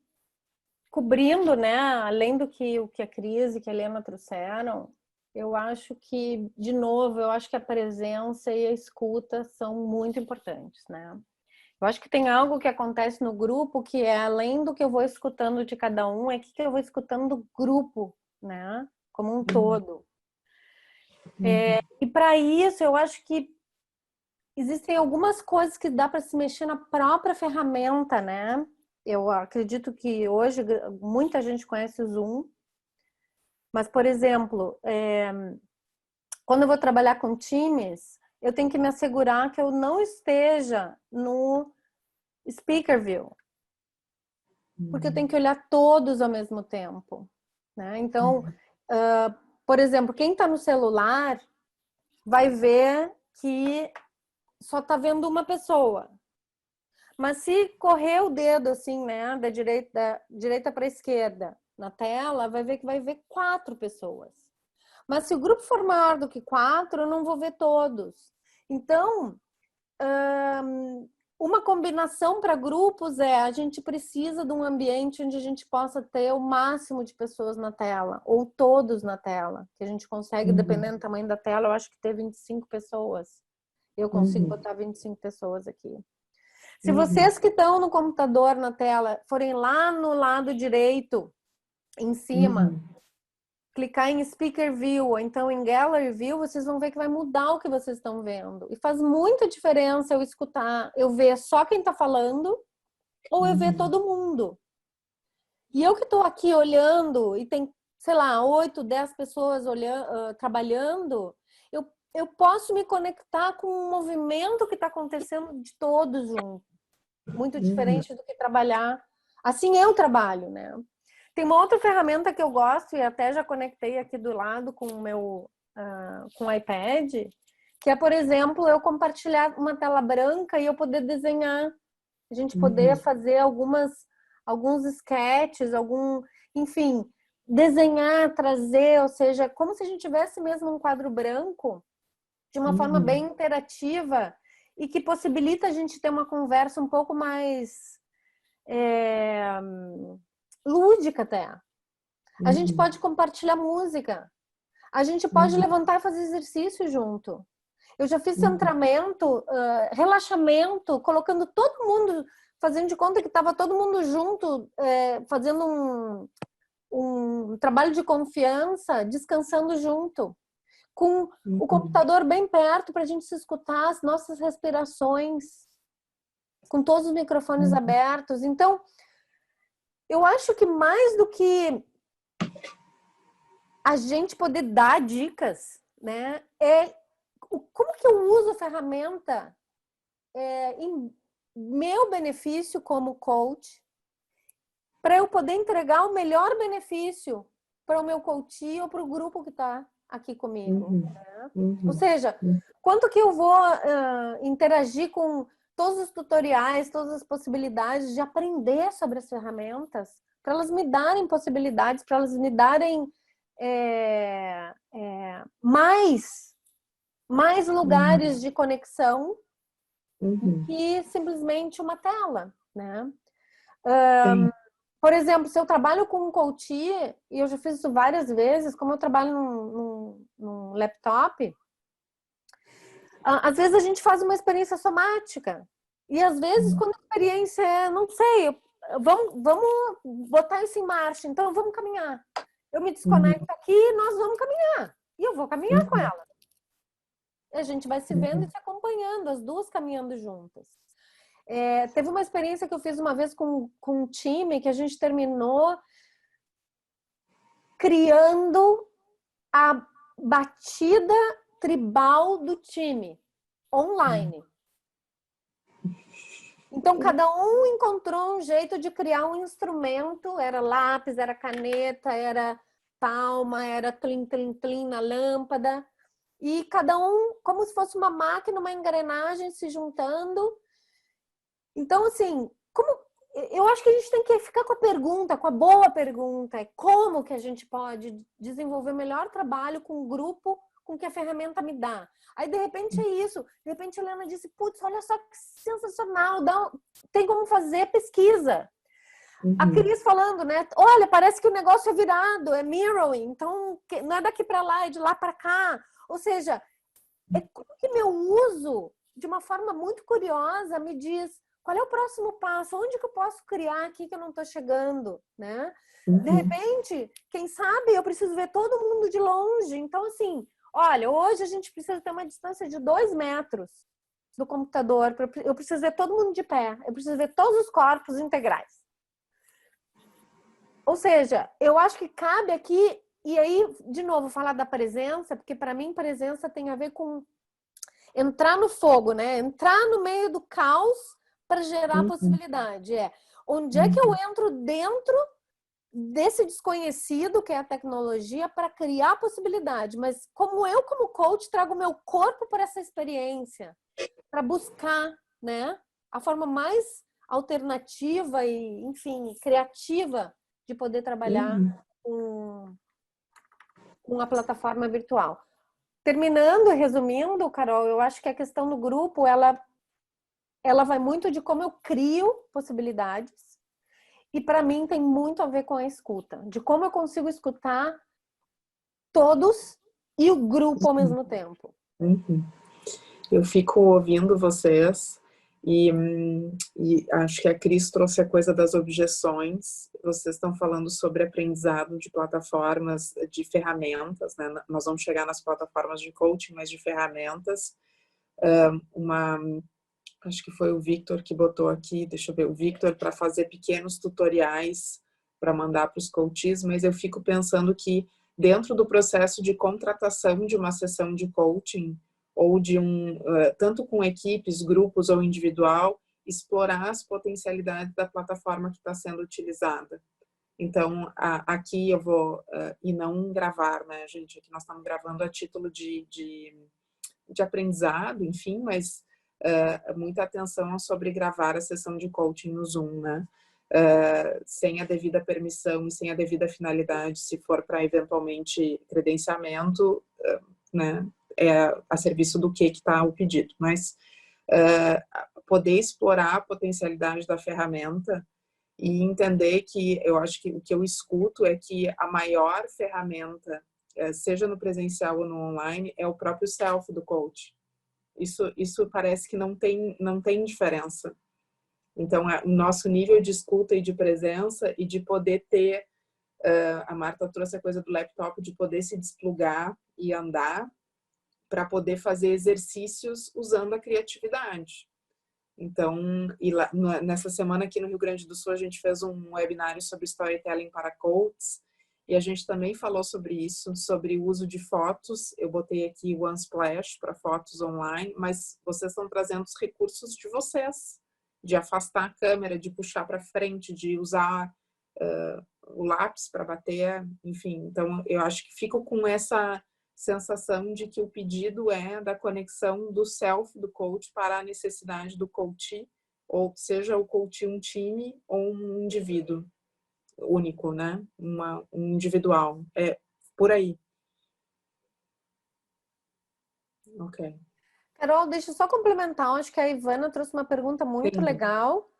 S5: cobrindo, né, além do que o que a Cris e que a Helena trouxeram, eu acho que, de novo, eu acho que a presença e a escuta são muito importantes, né? Eu acho que tem algo que acontece no grupo que é além do que eu vou escutando de cada um, é que eu vou escutando do grupo, né? Como um todo. E para isso, eu acho que existem algumas coisas que dá para se mexer na própria ferramenta, né? Eu acredito que hoje muita gente conhece o Zoom, mas, por exemplo, quando eu vou trabalhar com times, eu tenho que me assegurar que eu não esteja no speaker view, porque eu tenho que olhar todos ao mesmo tempo, né? Então, por exemplo, quem está no celular vai ver que só está vendo uma pessoa. Mas se correr o dedo assim, né, da direita para a esquerda na tela, vai ver que vai ver 4 pessoas. Mas se o grupo for maior do que 4, eu não vou ver todos. Então, uma combinação para grupos a gente precisa de um ambiente onde a gente possa ter o máximo de pessoas na tela, ou todos na tela, que a gente consegue, dependendo do tamanho da tela, eu acho que ter 25 pessoas. Eu consigo botar 25 pessoas aqui. Se vocês que estão no computador, na tela, forem lá no lado direito, em cima, clicar em Speaker View ou então em Gallery View, vocês vão ver que vai mudar o que vocês estão vendo. E faz muita diferença eu escutar, eu ver só quem está falando ou eu ver todo mundo. E eu que estou aqui olhando e tem, sei lá, 8, 10 pessoas olhando, trabalhando, eu posso me conectar com o movimento que está acontecendo de todos juntos. Muito diferente do que trabalhar. Assim eu trabalho, né? Tem uma outra ferramenta que eu gosto e até já conectei aqui do lado com o meu com o iPad, que é, por exemplo, eu compartilhar uma tela branca e eu poder desenhar. A gente poder fazer alguns sketches, enfim, desenhar, trazer, ou seja, como se a gente tivesse mesmo um quadro branco, de uma forma bem interativa e que possibilita a gente ter uma conversa um pouco mais lúdica até. A gente pode compartilhar música. A gente pode levantar e fazer exercício junto. Eu já fiz centramento, relaxamento, colocando todo mundo, fazendo de conta que estava todo mundo junto, fazendo um trabalho de confiança, descansando junto. Com o computador bem perto para a gente se escutar as nossas respirações, com todos os microfones abertos. Então, eu acho que mais do que a gente poder dar dicas, né, como que eu uso a ferramenta em meu benefício como coach, para eu poder entregar o melhor benefício para o meu coach ou para o grupo que está aqui comigo. Né? Ou seja, quanto que eu vou interagir com todos os tutoriais, todas as possibilidades de aprender sobre as ferramentas, para elas me darem possibilidades, para elas me darem mais lugares de conexão que simplesmente uma tela, né? Por exemplo, se eu trabalho com um coach, e eu já fiz isso várias vezes, como eu trabalho num laptop, às vezes a gente faz uma experiência somática. E às vezes, quando a experiência é, não sei, vamos botar isso em marcha, então vamos caminhar. Eu me desconecto aqui e nós vamos caminhar. E eu vou caminhar com ela. E a gente vai se vendo e se acompanhando, as duas caminhando juntas. Teve uma experiência que eu fiz uma vez com um time que a gente terminou criando a batida tribal do time online. Então, cada um encontrou um jeito de criar um instrumento, era lápis, era caneta, era palma, era tlim, tlim, tlim na lâmpada, e cada um, como se fosse uma máquina, uma engrenagem se juntando. Então, assim, eu acho que a gente tem que ficar com a pergunta, com a boa pergunta, como que a gente pode desenvolver melhor trabalho com o grupo com que a ferramenta me dá. Aí, de repente, é isso. De repente, a Helena disse, putz, olha só que sensacional, tem como fazer pesquisa. A Cris falando, né? Olha, parece que o negócio é virado, é mirroring, então não é daqui para lá, é de lá para cá. Ou seja, como que meu uso, de uma forma muito curiosa, me diz qual é o próximo passo, onde que eu posso criar aqui que eu não estou chegando, né? De repente, quem sabe eu preciso ver todo mundo de longe. Então, assim, olha, hoje a gente precisa ter uma distância de 2 metros do computador. Eu preciso ver todo mundo de pé. Eu preciso ver todos os corpos integrais. Ou seja, eu acho que cabe aqui, e aí, de novo, falar da presença, porque para mim presença tem a ver com entrar no fogo, né? Entrar no meio do caos para gerar possibilidade. Onde é que eu entro dentro desse desconhecido que é a tecnologia para criar possibilidade, mas como eu como coach trago meu corpo para essa experiência, para buscar, né, a forma mais alternativa e, enfim, criativa de poder trabalhar com a plataforma virtual. Terminando e resumindo, Carol, eu acho que a questão do grupo, ela vai muito de como eu crio possibilidades. E para mim tem muito a ver com a escuta, de como eu consigo escutar todos e o grupo ao mesmo tempo.
S2: Eu fico ouvindo vocês E acho que a Cris trouxe a coisa das objeções. Vocês estão falando sobre aprendizado de plataformas, de ferramentas, né? Nós vamos chegar nas plataformas de coaching, mas de ferramentas. Acho que foi o Victor que botou aqui, deixa eu ver, o Victor, para fazer pequenos tutoriais para mandar para os coaches, mas eu fico pensando que dentro do processo de contratação de uma sessão de coaching, ou de tanto com equipes, grupos ou individual, explorar as potencialidades da plataforma que está sendo utilizada. Então, aqui eu vou, e não gravar, né, gente? Aqui nós estamos gravando a título de aprendizado, enfim, mas muita atenção sobre gravar a sessão de coaching no Zoom, né? Sem a devida permissão e sem a devida finalidade, se for para eventualmente credenciamento, né? A serviço do que está o pedido, mas poder explorar a potencialidade da ferramenta e entender que eu acho que o que eu escuto é que a maior ferramenta, seja no presencial ou no online, é o próprio self do coach. Isso parece que não tem diferença. Então, o nosso nível de escuta e de presença e de poder ter, a Marta trouxe a coisa do laptop, de poder se desplugar e andar para poder fazer exercícios usando a criatividade. Então, nessa semana aqui no Rio Grande do Sul, a gente fez um webinário sobre storytelling para coaches, e a gente também falou sobre isso, sobre o uso de fotos. Eu botei aqui o Unsplash para fotos online, mas vocês estão trazendo os recursos de vocês, de afastar a câmera, de puxar para frente, de usar o lápis para bater, enfim. Então, eu acho que fico com essa sensação de que o pedido é da conexão do self do coach para a necessidade do coach, ou seja o coach um time ou um indivíduo único, né? Um individual. É por aí. Ok.
S5: Carol, deixa eu só complementar. Acho que a Ivana trouxe uma pergunta muito
S2: Sim.
S5: legal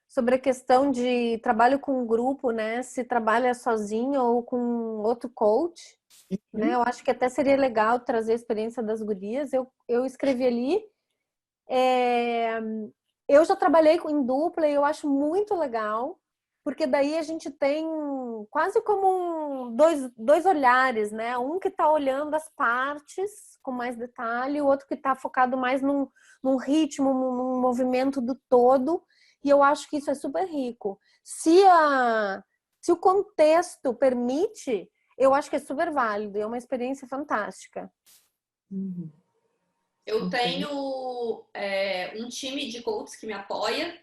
S5: sobre a questão de trabalho com grupo, né? Se trabalha sozinho ou com outro coach. Né? Eu acho que até seria legal trazer a experiência das gurias. Eu escrevi ali. Eu já trabalhei em dupla e eu acho muito legal, porque daí a gente tem quase como dois olhares, né? Um que está olhando as partes com mais detalhe, o outro que está focado mais num ritmo, num movimento do todo. E eu acho que isso é super rico. Se o contexto permite, eu acho que é super válido, é uma experiência fantástica.
S3: Eu tenho um time de coaches que me apoia.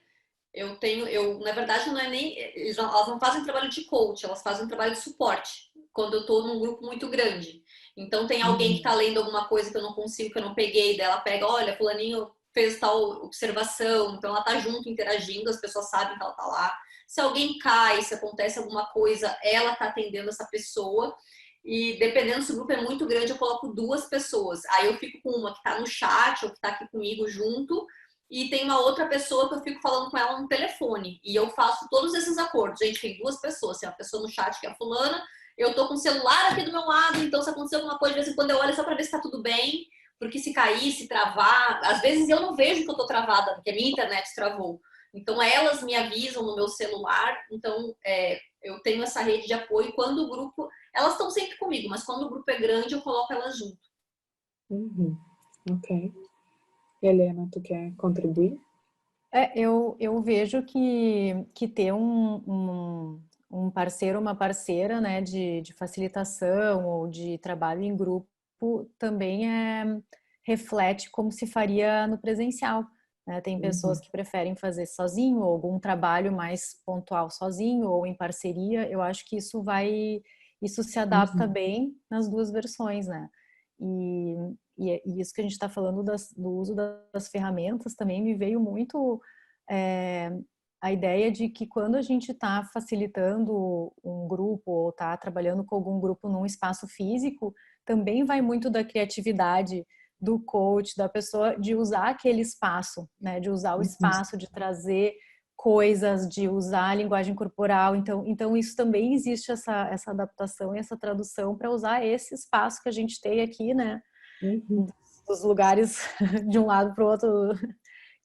S3: Na verdade, não é nem. Elas não fazem trabalho de coach, elas fazem um trabalho de suporte, quando eu tô num grupo muito grande. Então, tem alguém que tá lendo alguma coisa que eu não consigo, que eu não peguei, daí ela pega, olha, fulaninho fez tal observação, então ela tá junto, interagindo, as pessoas sabem que ela tá lá. Se alguém cai, se acontece alguma coisa, ela tá atendendo essa pessoa. E dependendo se o grupo é muito grande, eu coloco 2 pessoas. Aí eu fico com uma que tá no chat ou que tá aqui comigo junto, e tem uma outra pessoa que eu fico falando com ela no telefone. E eu faço todos esses acordos. Gente, tem 2 pessoas. Tem uma pessoa no chat que é a fulana, eu tô com o celular aqui do meu lado, então se acontecer alguma coisa, de vez em quando eu olho só pra ver se tá tudo bem, porque se cair, se travar, às vezes eu não vejo que eu tô travada, porque a minha internet travou. Então elas me avisam no meu celular, então eu tenho essa rede de apoio. Quando o grupo, elas estão sempre comigo, mas quando o grupo é grande, eu coloco elas junto.
S2: Ok. Helena, tu quer contribuir?
S4: Eu vejo que ter um parceiro, uma parceira, né, de facilitação ou de trabalho em grupo também reflete como se faria no presencial. Né? Tem pessoas que preferem fazer sozinho ou algum trabalho mais pontual sozinho ou em parceria. Eu acho que isso se adapta bem nas 2 versões, né? E isso que a gente está falando do uso das ferramentas também me veio muito a ideia de que quando a gente está facilitando um grupo ou está trabalhando com algum grupo num espaço físico, também vai muito da criatividade do coach, da pessoa, de usar aquele espaço, né? De usar o espaço, de trazer coisas, de usar a linguagem corporal. Então isso também existe essa adaptação e essa tradução para usar esse espaço que a gente tem aqui, né? Dos lugares de um lado para o outro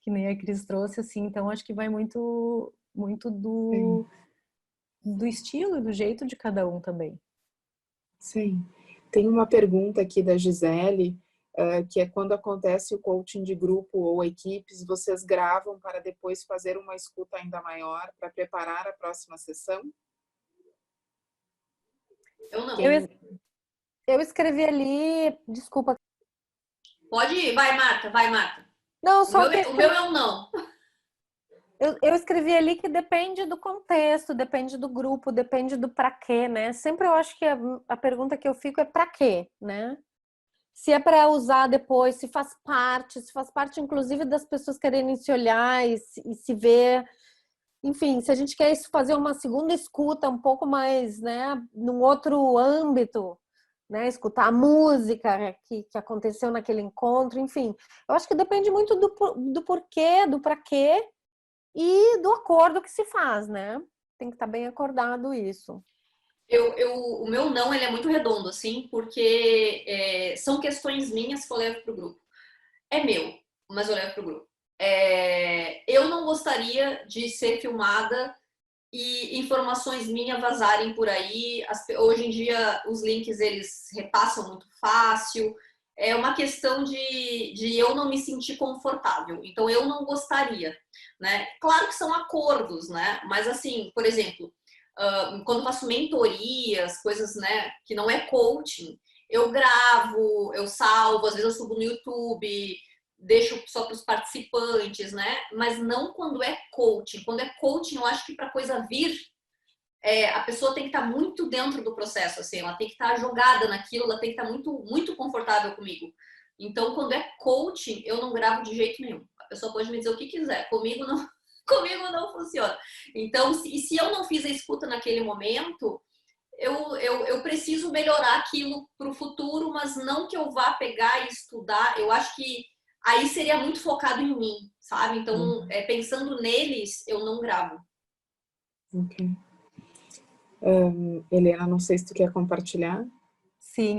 S4: que nem a Cris trouxe, assim, então acho que vai muito do estilo e do jeito de cada um também.
S2: Sim. Tem uma pergunta aqui da Gisele, que é: quando acontece o coaching de grupo ou equipes, vocês gravam para depois fazer uma escuta ainda maior para preparar a próxima sessão?
S3: Eu não.
S5: Eu escrevi ali, desculpa.
S3: Pode ir, vai, Marta, vai, Marta.
S5: Não,
S3: O meu é um não.
S5: Eu escrevi ali que depende do contexto, depende do grupo, depende do pra quê, né? Sempre eu acho que a pergunta que eu fico é pra quê, né? Se é para usar depois, se faz parte inclusive das pessoas quererem se olhar e se ver. Enfim, se a gente quer fazer uma segunda escuta um pouco mais, né, num outro âmbito, né, escutar a música que aconteceu naquele encontro, enfim. Eu acho que depende muito do porquê, do pra quê e do acordo que se faz, né? Tem que estar bem acordado isso.
S3: O meu não, ele é muito redondo, assim, porque são questões minhas que eu levo pro grupo. É meu, mas eu levo pro grupo. Eu não gostaria de ser filmada e informações minhas vazarem por aí. Hoje em dia, os links, eles repassam muito fácil. É uma questão de eu não me sentir confortável. Então, eu não gostaria, né? Claro que são acordos, né? Mas, assim, por exemplo, quando eu faço mentorias, coisas, né, que não é coaching, eu gravo, eu salvo, às vezes eu subo no YouTube, deixo só para os participantes, né? Mas não quando é coaching. Quando é coaching, eu acho que para a coisa vir, a pessoa tem que estar muito dentro do processo, assim, ela tem que estar jogada naquilo, ela tem que estar muito, muito confortável comigo. Então, quando é coaching, eu não gravo de jeito nenhum. A pessoa pode me dizer o que quiser, comigo não funciona. Então, se eu não fiz a escuta naquele momento, eu preciso melhorar aquilo para o futuro, mas não que eu vá pegar e estudar. Eu acho que aí seria muito focado em mim, sabe? Então, pensando neles, eu não gravo.
S2: Ok. Helena, não sei se tu quer compartilhar.
S4: Sim,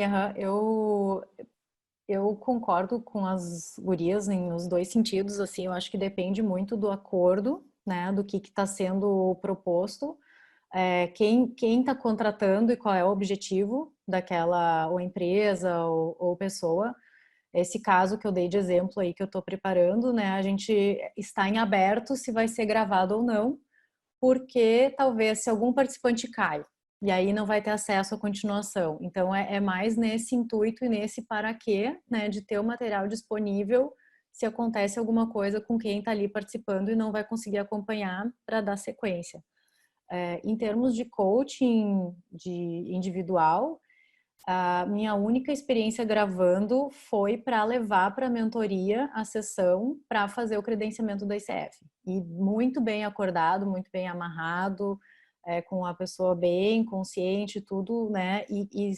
S4: eu concordo com as gurias nos dois sentidos, assim, eu acho que depende muito do acordo, né, do que está sendo proposto, quem está contratando e qual é o objetivo daquela ou empresa ou pessoa. Esse caso que eu dei de exemplo aí que eu estou preparando, né, a gente está em aberto se vai ser gravado ou não, porque talvez se algum participante cai, e aí não vai ter acesso à continuação. Então, é mais nesse intuito e nesse para quê, né, de ter o material disponível se acontece alguma coisa com quem está ali participando e não vai conseguir acompanhar para dar sequência. Em termos de coaching de individual, a minha única experiência gravando foi para levar para a mentoria a sessão para fazer o credenciamento da ICF. E muito bem acordado, muito bem amarrado, com a pessoa bem consciente, tudo, né? E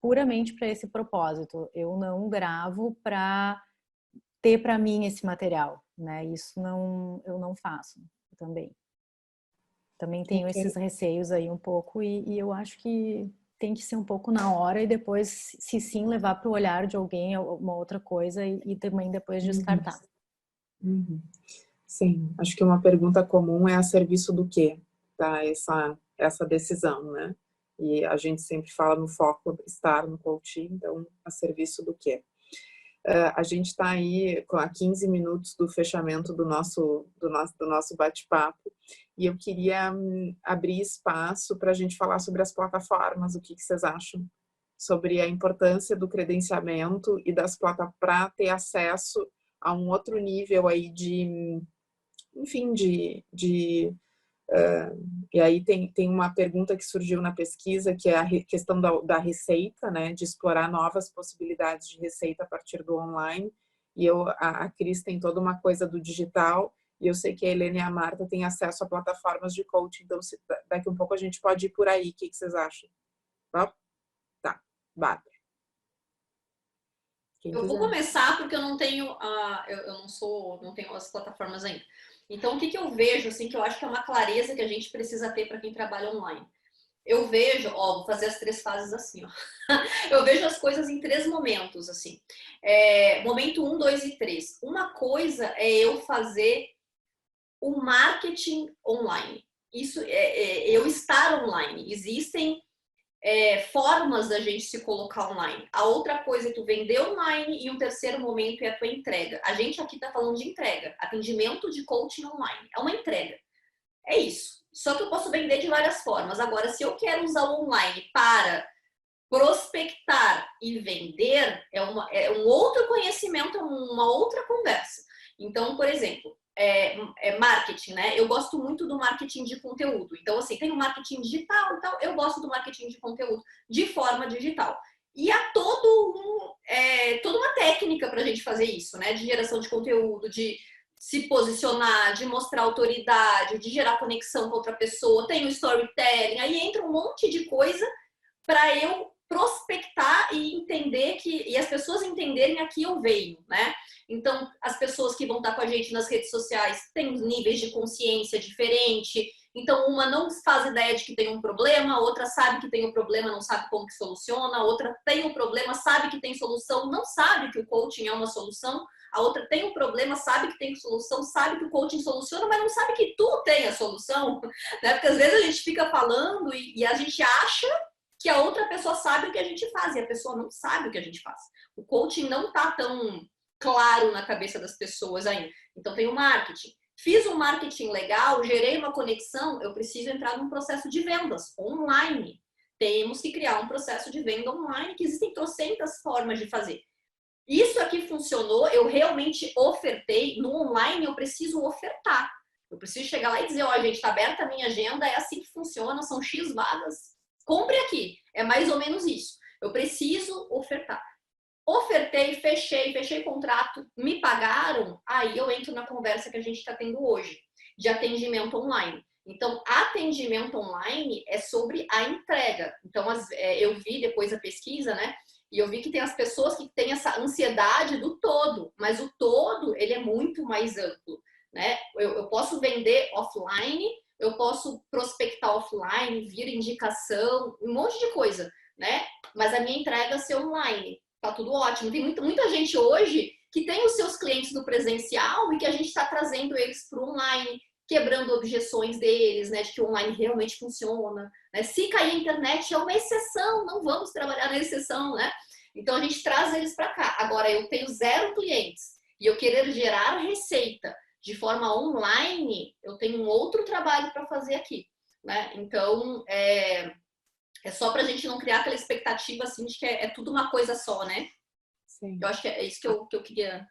S4: puramente para esse propósito. Eu não gravo para ter para mim esse material, né? Isso eu não faço também. Também tenho esses receios aí um pouco e eu acho que tem que ser um pouco na hora e depois, se sim, levar para o olhar de alguém uma outra coisa e também depois descartar.
S2: Sim, acho que uma pergunta comum é a serviço do quê? Tá? Essa decisão, né? E a gente sempre fala no foco estar no coaching, então a serviço do quê? A gente está aí a 15 minutos do fechamento do nosso bate-papo e eu queria abrir espaço para a gente falar sobre as plataformas. O que vocês acham sobre a importância do credenciamento e das plataformas para ter acesso a um outro nível aí enfim, e aí tem uma pergunta que surgiu na pesquisa, que é a questão da receita, né, de explorar novas possibilidades de receita a partir do online. E a Cris tem toda uma coisa do digital, e eu sei que a Helena e a Marta têm acesso a plataformas de coaching, então daqui a um pouco a gente pode ir por aí. O que vocês acham? Tá, Bárbara.
S3: Eu vou começar porque eu não tenho não tenho as plataformas ainda. Então, o que eu vejo, assim, que eu acho que é uma clareza que a gente precisa ter para quem trabalha online. Eu vejo, vou fazer as 3 fases assim, ó. Eu vejo as coisas em 3 momentos, assim. Momento 1, 2 e 3. Uma coisa é eu fazer o marketing online. Isso eu estar online. Existem formas da gente se colocar online. A outra coisa é tu vender online e um terceiro momento é a tua entrega. A gente aqui tá falando de entrega. Atendimento de coaching online. É uma entrega. É isso. Só que eu posso vender de várias formas. Agora, se eu quero usar o online para prospectar e vender, é um outro conhecimento, é uma outra conversa. Então, por exemplo, marketing, né? Eu gosto muito do marketing de conteúdo. Então, assim, tem o marketing digital e tal. Eu gosto do marketing de conteúdo de forma digital. E há toda uma técnica para a gente fazer isso, né? De geração de conteúdo, de se posicionar, de mostrar autoridade, de gerar conexão com outra pessoa. Tem o storytelling, aí entra um monte de coisa para eu prospectar e entender e as pessoas entenderem a que eu venho, né? Então, as pessoas que vão estar com a gente nas redes sociais têm níveis de consciência diferente. Então, uma não faz ideia de que tem um problema, a outra sabe que tem um problema, não sabe como que soluciona, a outra tem um problema, sabe que tem solução, não sabe que o coaching é uma solução, a outra tem um problema, sabe que tem solução, sabe que o coaching soluciona, mas não sabe que tu tem a solução, né? Porque às vezes a gente fica falando e a gente acha que a outra pessoa sabe o que a gente faz e a pessoa não sabe o que a gente faz. O coaching não tá tão claro na cabeça das pessoas ainda. Então tem o marketing. Fiz um marketing legal, gerei uma conexão, eu preciso entrar num processo de vendas online. Temos que criar um processo de venda online, que existem trocentas formas de fazer. Isso aqui funcionou, eu realmente ofertei. No online eu preciso ofertar. Eu preciso chegar lá e dizer, ó, gente, tá aberta a minha agenda, é assim que funciona, são X vagas. Compre aqui. É mais ou menos isso. Eu preciso ofertar. Ofertei, fechei contrato, me pagaram, aí eu entro na conversa que a gente está tendo hoje, de atendimento online. Então, atendimento online é sobre a entrega. Então, eu vi depois a pesquisa, né? E eu vi que tem as pessoas que têm essa ansiedade do todo, mas o todo, ele é muito mais amplo, né? Eu posso vender offline, eu posso prospectar offline, vir indicação, um monte de coisa, né? Mas a minha entrega ser online. Tá tudo ótimo. Tem muita gente hoje que tem os seus clientes no presencial e que a gente está trazendo eles para o online, quebrando objeções deles, né? De que o online realmente funciona. Né? Se cair a internet é uma exceção, não vamos trabalhar na exceção, né? Então a gente traz eles para cá. Agora, eu tenho 0 clientes e eu querer gerar receita de forma online, eu tenho um outro trabalho para fazer aqui, né? Então, é só para a gente não criar aquela expectativa assim de que é tudo uma coisa só, né?
S2: Sim.
S3: Eu acho que é isso que eu queria.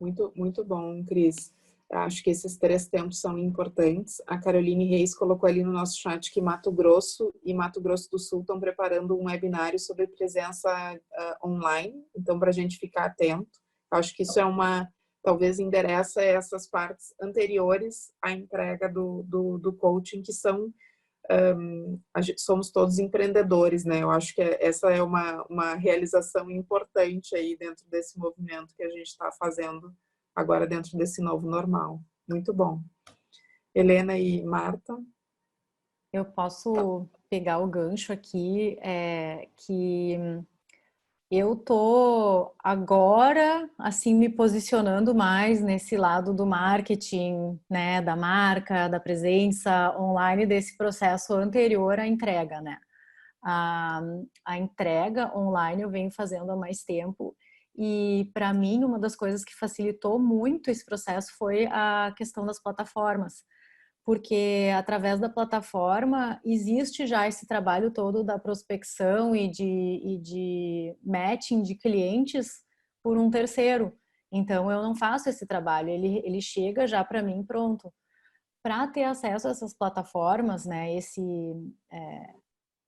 S2: Muito, muito bom, Cris. Acho que esses 3 tempos são importantes. A Caroline Reis colocou ali no nosso chat que Mato Grosso e Mato Grosso do Sul estão preparando um webinário sobre presença online, então para a gente ficar atento. Acho que isso talvez endereça essas partes anteriores à entrega do coaching, que são somos todos empreendedores, né? Eu acho que essa é uma realização importante aí dentro desse movimento que a gente está fazendo agora dentro desse novo normal. Muito bom. Helena e Marta?
S4: Eu posso pegar o gancho aqui, que eu tô agora, assim, me posicionando mais nesse lado do marketing, né, da marca, da presença online, desse processo anterior à entrega, né. A entrega online eu venho fazendo há mais tempo e, para mim, uma das coisas que facilitou muito esse processo foi a questão das plataformas, porque através da plataforma existe já esse trabalho todo da prospecção e de matching de clientes por um terceiro. Então, eu não faço esse trabalho, ele chega já para mim pronto. Para ter acesso a essas plataformas, né,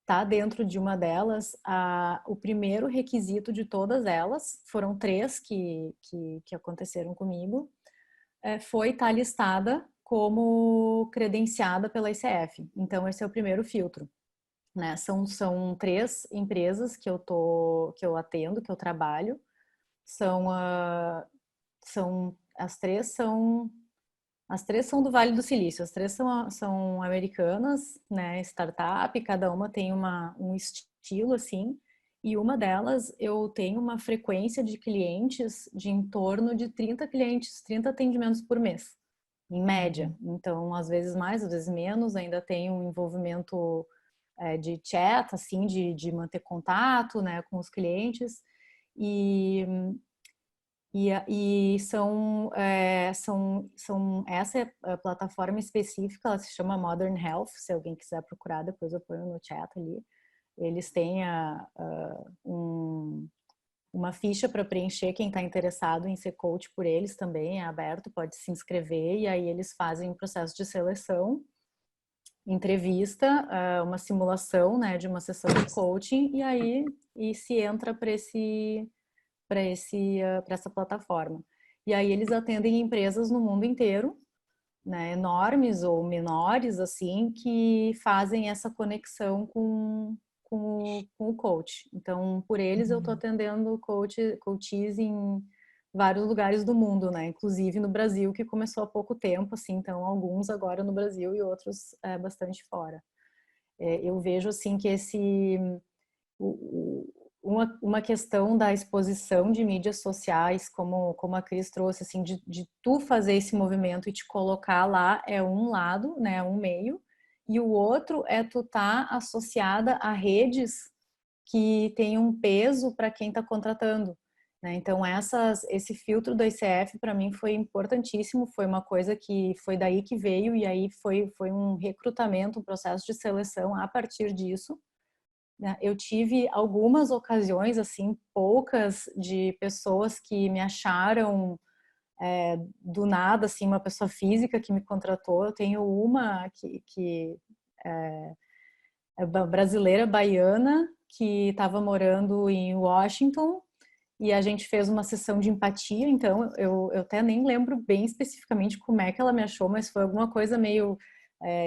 S4: tá dentro de uma delas, o primeiro requisito de todas elas, foram 3 que aconteceram comigo, foi estar listada como credenciada pela ICF. Então, esse é o primeiro filtro, né? São 3 empresas que eu atendo, que eu trabalho. As três são do Vale do Silício, as 3 são americanas, né? Startup, cada uma tem um estilo, assim. E uma delas, eu tenho uma frequência de clientes de em torno de 30 clientes, 30 atendimentos por mês, em média. Então, às vezes mais, às vezes menos, ainda tem um envolvimento de chat, assim, de manter contato, né, com os clientes. E essa é a plataforma específica, ela se chama Modern Health, se alguém quiser procurar, depois eu ponho no chat ali. Eles têm uma ficha para preencher, quem está interessado em ser coach por eles também, é aberto, pode se inscrever, e aí eles fazem um processo de seleção, entrevista, uma simulação, né, de uma sessão de coaching, e aí se entra para essa plataforma. E aí eles atendem empresas no mundo inteiro, né, enormes ou menores, assim, que fazem essa conexão com o coach. Então, por eles, eu estou atendendo coaches em vários lugares do mundo, né? Inclusive no Brasil, que começou há pouco tempo, assim, então alguns agora no Brasil e outros bastante fora. Eu vejo, assim, que uma questão da exposição de mídias sociais, como a Cris trouxe, assim, de tu fazer esse movimento e te colocar lá, é um lado, né, um meio, e o outro é tu tá associada a redes que tem um peso para quem está contratando, né? Então esse filtro do ICF para mim foi importantíssimo, foi uma coisa que foi daí que veio, e aí foi um recrutamento, um processo de seleção a partir disso. Eu tive algumas ocasiões, assim, poucas, de pessoas que me acharam do nada, assim, uma pessoa física que me contratou. Eu tenho uma que é brasileira, baiana, que estava morando em Washington, e a gente fez uma sessão de empatia. Então eu até nem lembro bem especificamente como é que ela me achou, mas foi alguma coisa meio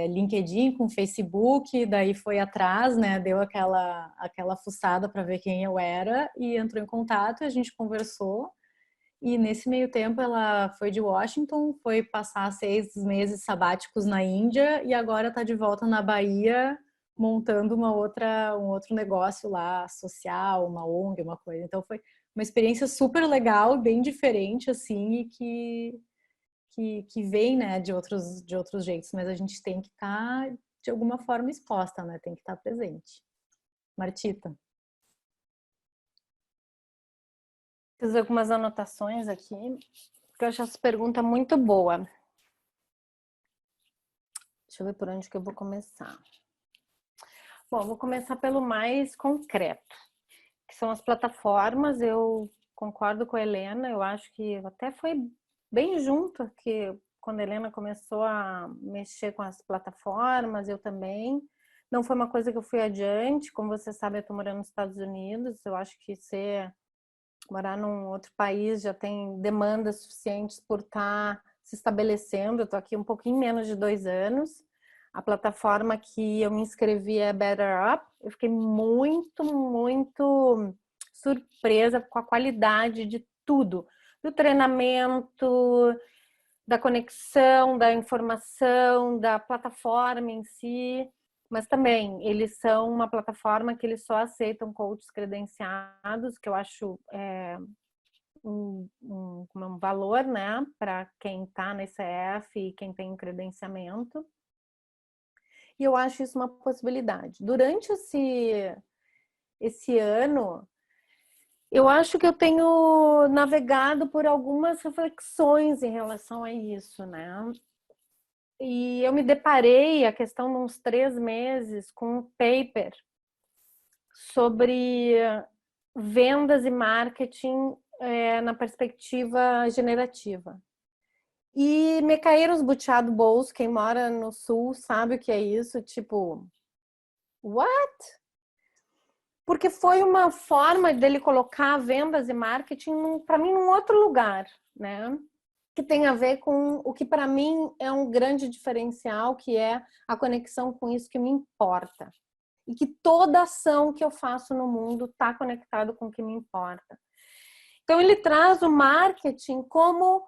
S4: LinkedIn com Facebook, daí foi atrás, né, deu aquela fuçada para ver quem eu era e entrou em contato, e a gente conversou. E nesse meio tempo ela foi de Washington, foi passar 6 meses sabáticos na Índia, e agora está de volta na Bahia, montando um outro negócio lá, social, uma ONG, uma coisa. Então foi uma experiência super legal, bem diferente, assim, e que vem, né, de outros jeitos, mas a gente tem que estar de alguma forma exposta, né? Tem que estar presente. Martita.
S5: Fiz algumas anotações aqui, porque eu acho essa pergunta muito boa. Deixa eu ver por onde que eu vou começar. Bom, vou começar pelo mais concreto, que são as plataformas. Eu concordo com a Helena, eu acho que até foi bem junto, que quando a Helena começou a mexer com as plataformas, eu também. Não foi uma coisa que eu fui adiante, como você sabe, eu estou morando nos Estados Unidos, eu acho que morar num outro país já tem demandas suficientes por estar se estabelecendo. Eu estou aqui um pouquinho menos de 2 anos. A plataforma que eu me inscrevi é Better Up. Eu fiquei muito, muito surpresa com a qualidade de tudo. Do treinamento, da conexão, da informação, da plataforma em si. Mas também, eles são uma plataforma que eles só aceitam coaches credenciados, que eu acho um valor, né, para quem está na ICF e quem tem credenciamento. E eu acho isso uma possibilidade. Durante esse ano, eu acho que eu tenho navegado por algumas reflexões em relação a isso, né? E eu me deparei, a questão de uns 3 meses, com um paper sobre vendas e marketing na perspectiva generativa. E me caíram os butiá do bolso. Quem mora no sul sabe o que é isso, tipo, what? Porque foi uma forma dele colocar vendas e marketing, para mim, num outro lugar, né? Que tem a ver com o que para mim é um grande diferencial, que é a conexão com isso que me importa. E que toda ação que eu faço no mundo está conectado com o que me importa. Então ele traz o marketing como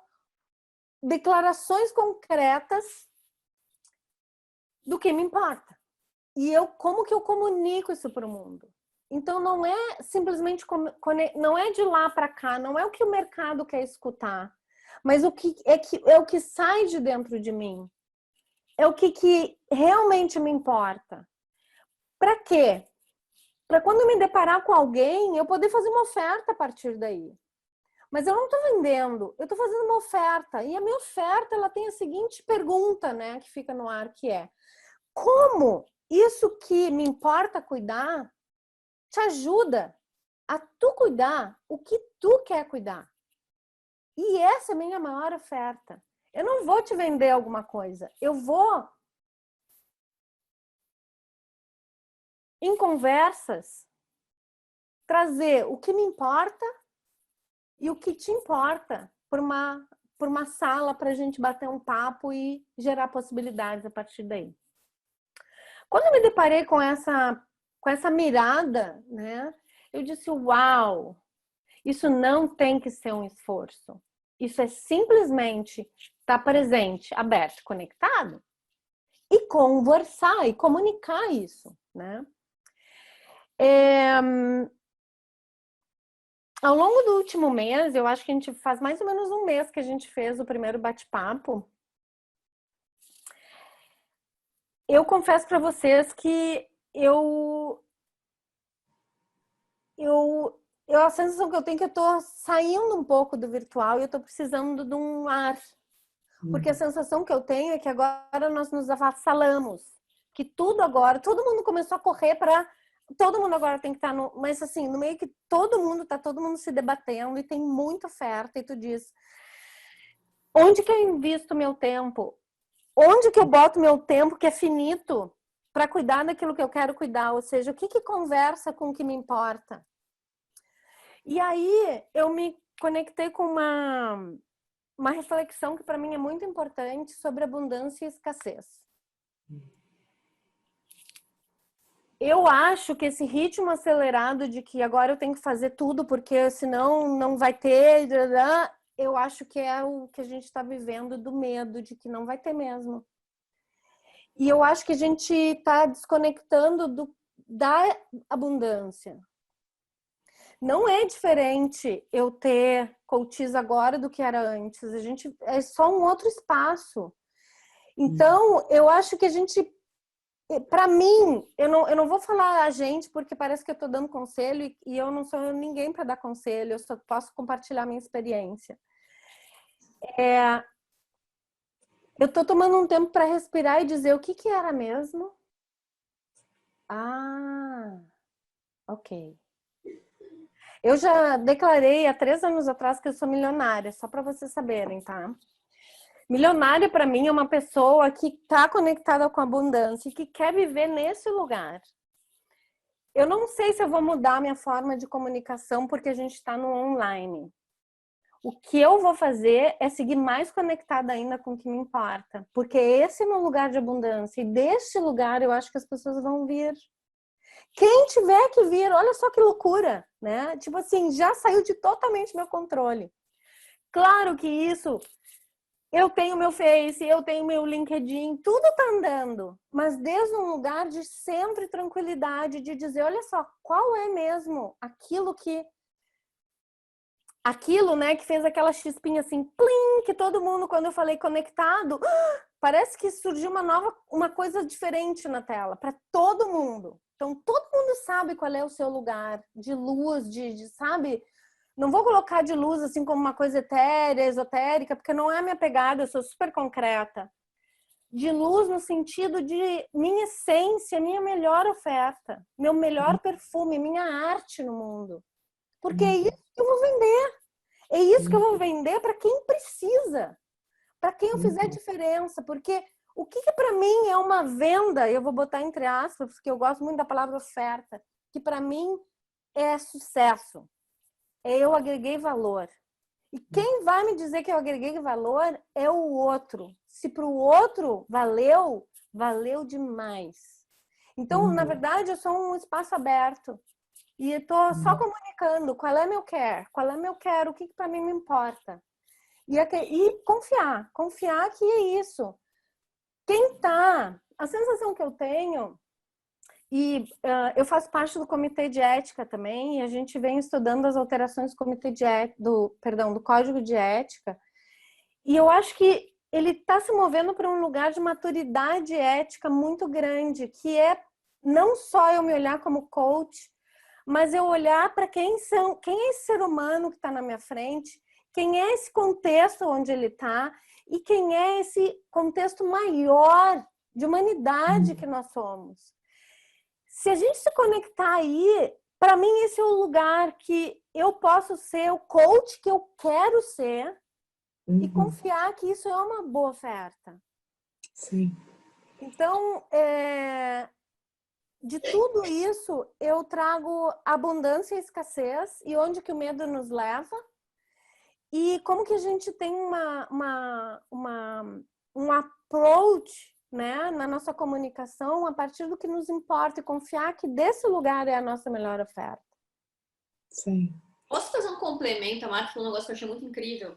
S5: declarações concretas do que me importa. E como que eu comunico isso para o mundo? Então não é simplesmente não é de lá para cá, não é o que o mercado quer escutar, mas o que é o que sai de dentro de mim. É o que realmente me importa. Para quê? Para quando eu me deparar com alguém, eu poder fazer uma oferta a partir daí. Mas eu não estou vendendo, eu estou fazendo uma oferta. E a minha oferta, ela tem a seguinte pergunta, né, que fica no ar, que é: como isso que me importa cuidar te ajuda a tu cuidar o que tu quer cuidar? E essa é a minha maior oferta. Eu não vou te vender alguma coisa, eu vou, em conversas, trazer o que me importa e o que te importa por uma sala para a gente bater um papo e gerar possibilidades a partir daí. Quando eu me deparei com essa mirada, né, eu disse, uau, isso não tem que ser um esforço. Isso é simplesmente estar presente, aberto, conectado e conversar e comunicar isso, né? Ao longo do último mês, eu acho que a gente faz mais ou menos um mês que a gente fez o primeiro bate-papo. Eu confesso para vocês que a sensação que eu tenho é que eu tô saindo um pouco do virtual e eu tô precisando de um ar. Porque a sensação que eu tenho é que agora nós nos avassalamos. Que tudo agora, todo mundo começou a correr para... Todo mundo agora tem que estar no... Mas assim, no meio que todo mundo se debatendo e tem muita oferta e tu diz... Onde que eu invisto meu tempo? Onde que eu boto meu tempo que é finito para cuidar daquilo que eu quero cuidar? Ou seja, o que conversa com o que me importa? E aí eu me conectei com uma reflexão que para mim é muito importante sobre abundância e escassez. Eu acho que esse ritmo acelerado de que agora eu tenho que fazer tudo porque senão não vai ter, eu acho que é o que a gente está vivendo do medo de que não vai ter mesmo. E eu acho que a gente está desconectando da abundância. Não é diferente eu ter coaches agora do que era antes. A gente é só um outro espaço. Então, eu acho que a gente, para mim, eu não vou falar a gente porque parece que eu estou dando conselho e eu não sou ninguém para dar conselho. Eu só posso compartilhar minha experiência. Eu estou tomando um tempo para respirar e dizer o que era mesmo. Ah, ok. Eu já declarei há 3 anos atrás que eu sou milionária, só para vocês saberem, tá? Milionária para mim é uma pessoa que está conectada com a abundância e que quer viver nesse lugar. Eu não sei se eu vou mudar a minha forma de comunicação porque a gente está no online. O que eu vou fazer é seguir mais conectada ainda com o que me importa, porque esse é meu lugar de abundância e deste lugar eu acho que as pessoas vão vir. Quem tiver que vir, olha só que loucura, né? Tipo assim, já saiu de totalmente meu controle. Claro que isso, eu tenho meu Face, eu tenho meu LinkedIn, tudo tá andando, mas desde um lugar de centro e tranquilidade, de dizer, olha só, qual é mesmo aquilo, né, que fez aquela chispinha assim, plim, que todo mundo, quando eu falei conectado, parece que surgiu uma coisa diferente na tela, para todo mundo. Então, todo mundo sabe qual é o seu lugar de luz, sabe? Não vou colocar de luz assim como uma coisa etérea, esotérica, porque não é a minha pegada, eu sou super concreta. De luz no sentido de minha essência, minha melhor oferta, meu melhor perfume, minha arte no mundo. Porque é isso que eu vou vender. É isso que eu vou vender para quem precisa. Para quem eu fizer diferença. Porque o que para mim é uma venda, eu vou botar entre aspas, porque eu gosto muito da palavra oferta, que para mim é sucesso. Eu agreguei valor. E quem vai me dizer que eu agreguei valor é o outro. Se para o outro valeu, valeu demais. Então, na verdade, eu sou um espaço aberto. E eu tô só comunicando qual é meu care, o que para mim me importa. E confiar que é isso. A sensação que eu tenho eu faço parte do comitê de ética também, e a gente vem estudando as alterações do comitê de do Código de Ética. E eu acho que ele está se movendo para um lugar de maturidade ética muito grande, que é não só eu me olhar como coach, mas eu olhar para quem é esse ser humano que está na minha frente, quem é esse contexto onde ele está e quem é esse contexto maior de humanidade que nós somos. Se a gente se conectar aí, para mim esse é o lugar que eu posso ser o coach que eu quero ser e confiar que isso é uma boa oferta.
S2: Sim.
S5: Então, de tudo isso, eu trago abundância e escassez e onde que o medo nos leva e como que a gente tem um approach, né, na nossa comunicação a partir do que nos importa e confiar que desse lugar é a nossa melhor oferta.
S2: Sim.
S3: Posso fazer um complemento? A Marta falou um negócio que eu achei muito incrível.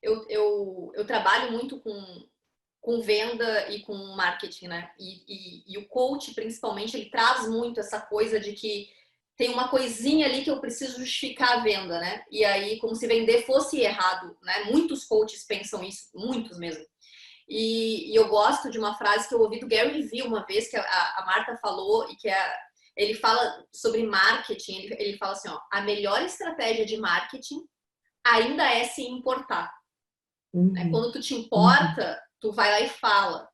S3: Eu trabalho muito com venda e com marketing, né? E o coach, principalmente, ele traz muito essa coisa de que tem uma coisinha ali que eu preciso justificar a venda, né? E aí, como se vender fosse errado, né? Muitos coaches pensam isso, muitos mesmo. E eu gosto de uma frase que eu ouvi do Gary Vee uma vez, que a Marta falou, e que ele fala sobre marketing, ele fala assim, ó, a melhor estratégia de marketing ainda é se importar. Quando tu te importa, tu vai lá e fala.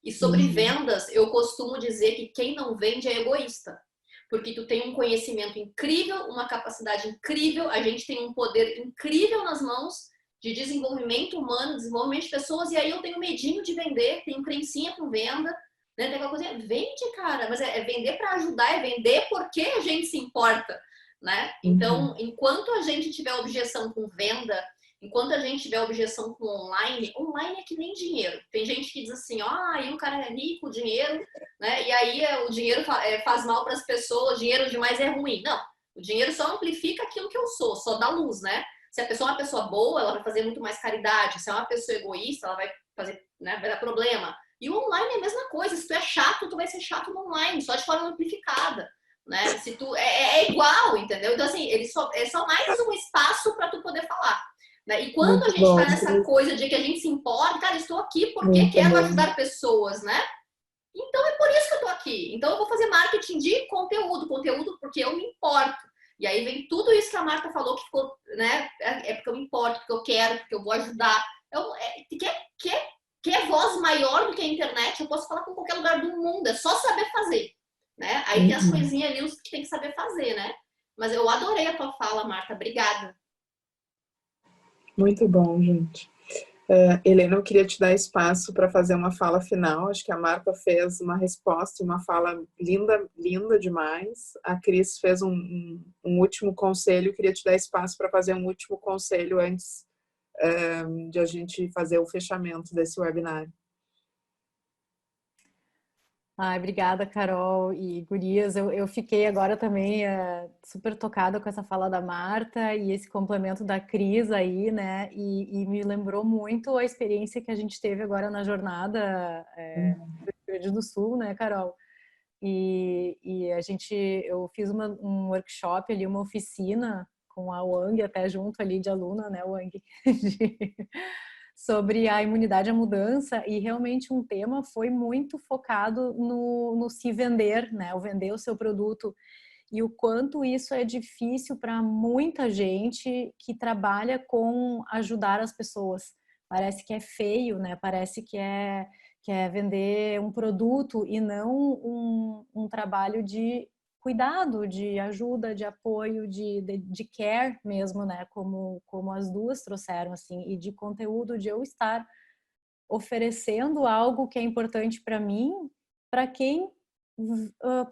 S3: E sobre vendas, eu costumo dizer que quem não vende é egoísta. Porque tu tem um conhecimento incrível, uma capacidade incrível, a gente tem um poder incrível nas mãos de desenvolvimento humano, desenvolvimento de pessoas, e aí eu tenho medinho de vender, tenho crencinha com venda, né? Tem aquela coisa, vende, cara, mas é vender para ajudar, é vender porque a gente se importa, né? Então, enquanto a gente tiver objeção com venda, enquanto a gente tiver objeção com online é que nem dinheiro. Tem gente que diz assim, aí o cara é rico, dinheiro, né? E aí o dinheiro faz mal para as pessoas, dinheiro demais é ruim. Não, o dinheiro só amplifica aquilo que eu sou, só dá luz, né? Se a pessoa é uma pessoa boa, ela vai fazer muito mais caridade. Se é uma pessoa egoísta, ela vai fazer, né, vai dar problema. E o online é a mesma coisa. Se tu é chato, tu vai ser chato no online, só de forma amplificada, né? Se tu é igual, entendeu? Então assim, ele é só mais um espaço para tu poder falar. Né? E quando a gente tá nessa coisa de que a gente se importa, cara, estou aqui porque quero ajudar pessoas, né? Então é por isso que eu tô aqui. Então eu vou fazer marketing de conteúdo porque eu me importo. E aí vem tudo isso que a Marta falou que ficou, né? É porque eu me importo, porque eu quero, porque eu vou ajudar. Quer voz maior do que a internet? Eu posso falar com qualquer lugar do mundo, é só saber fazer, né? Aí tem as coisinhas ali que tem que saber fazer, né? Mas eu adorei a tua fala, Marta. Obrigada.
S2: Muito bom, gente. Helena, eu queria te dar espaço para fazer uma fala final. Acho que a Marta fez uma resposta e uma fala linda, linda demais. A Cris fez um último conselho. Eu queria te dar espaço para fazer um último conselho antes de a gente fazer o fechamento desse webinário.
S4: Obrigada, Carol e gurias. Eu fiquei agora também super tocada com essa fala da Marta e esse complemento da Cris aí, né? E me lembrou muito a experiência que a gente teve agora na jornada do Rio Grande do Sul, né, Carol? E eu fiz um workshop ali, uma oficina com a Wang, até junto ali de aluna, né, Wang? Sobre a imunidade à mudança, e realmente um tema foi muito focado no se vender, né? O vender o seu produto, e o quanto isso é difícil para muita gente que trabalha com ajudar as pessoas. Parece que é feio, né? Parece que é vender um produto e não um trabalho de cuidado, de ajuda, de apoio, de care mesmo, né? Como as duas trouxeram, assim, e de conteúdo, de eu estar oferecendo algo que é importante para mim, para quem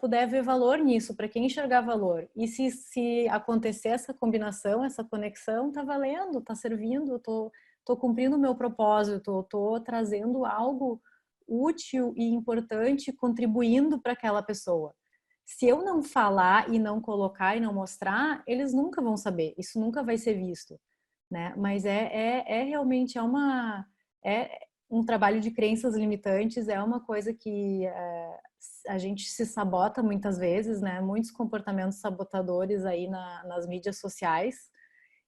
S4: puder ver valor nisso, para quem enxergar valor. E se acontecer essa combinação, essa conexão, tá valendo, tá servindo, tô cumprindo o meu propósito, tô trazendo algo útil e importante, contribuindo para aquela pessoa. Se eu não falar e não colocar e não mostrar, eles nunca vão saber. Isso nunca vai ser visto, né? Mas realmente um trabalho de crenças limitantes, é uma coisa que a gente se sabota muitas vezes, né? Muitos comportamentos sabotadores aí nas mídias sociais.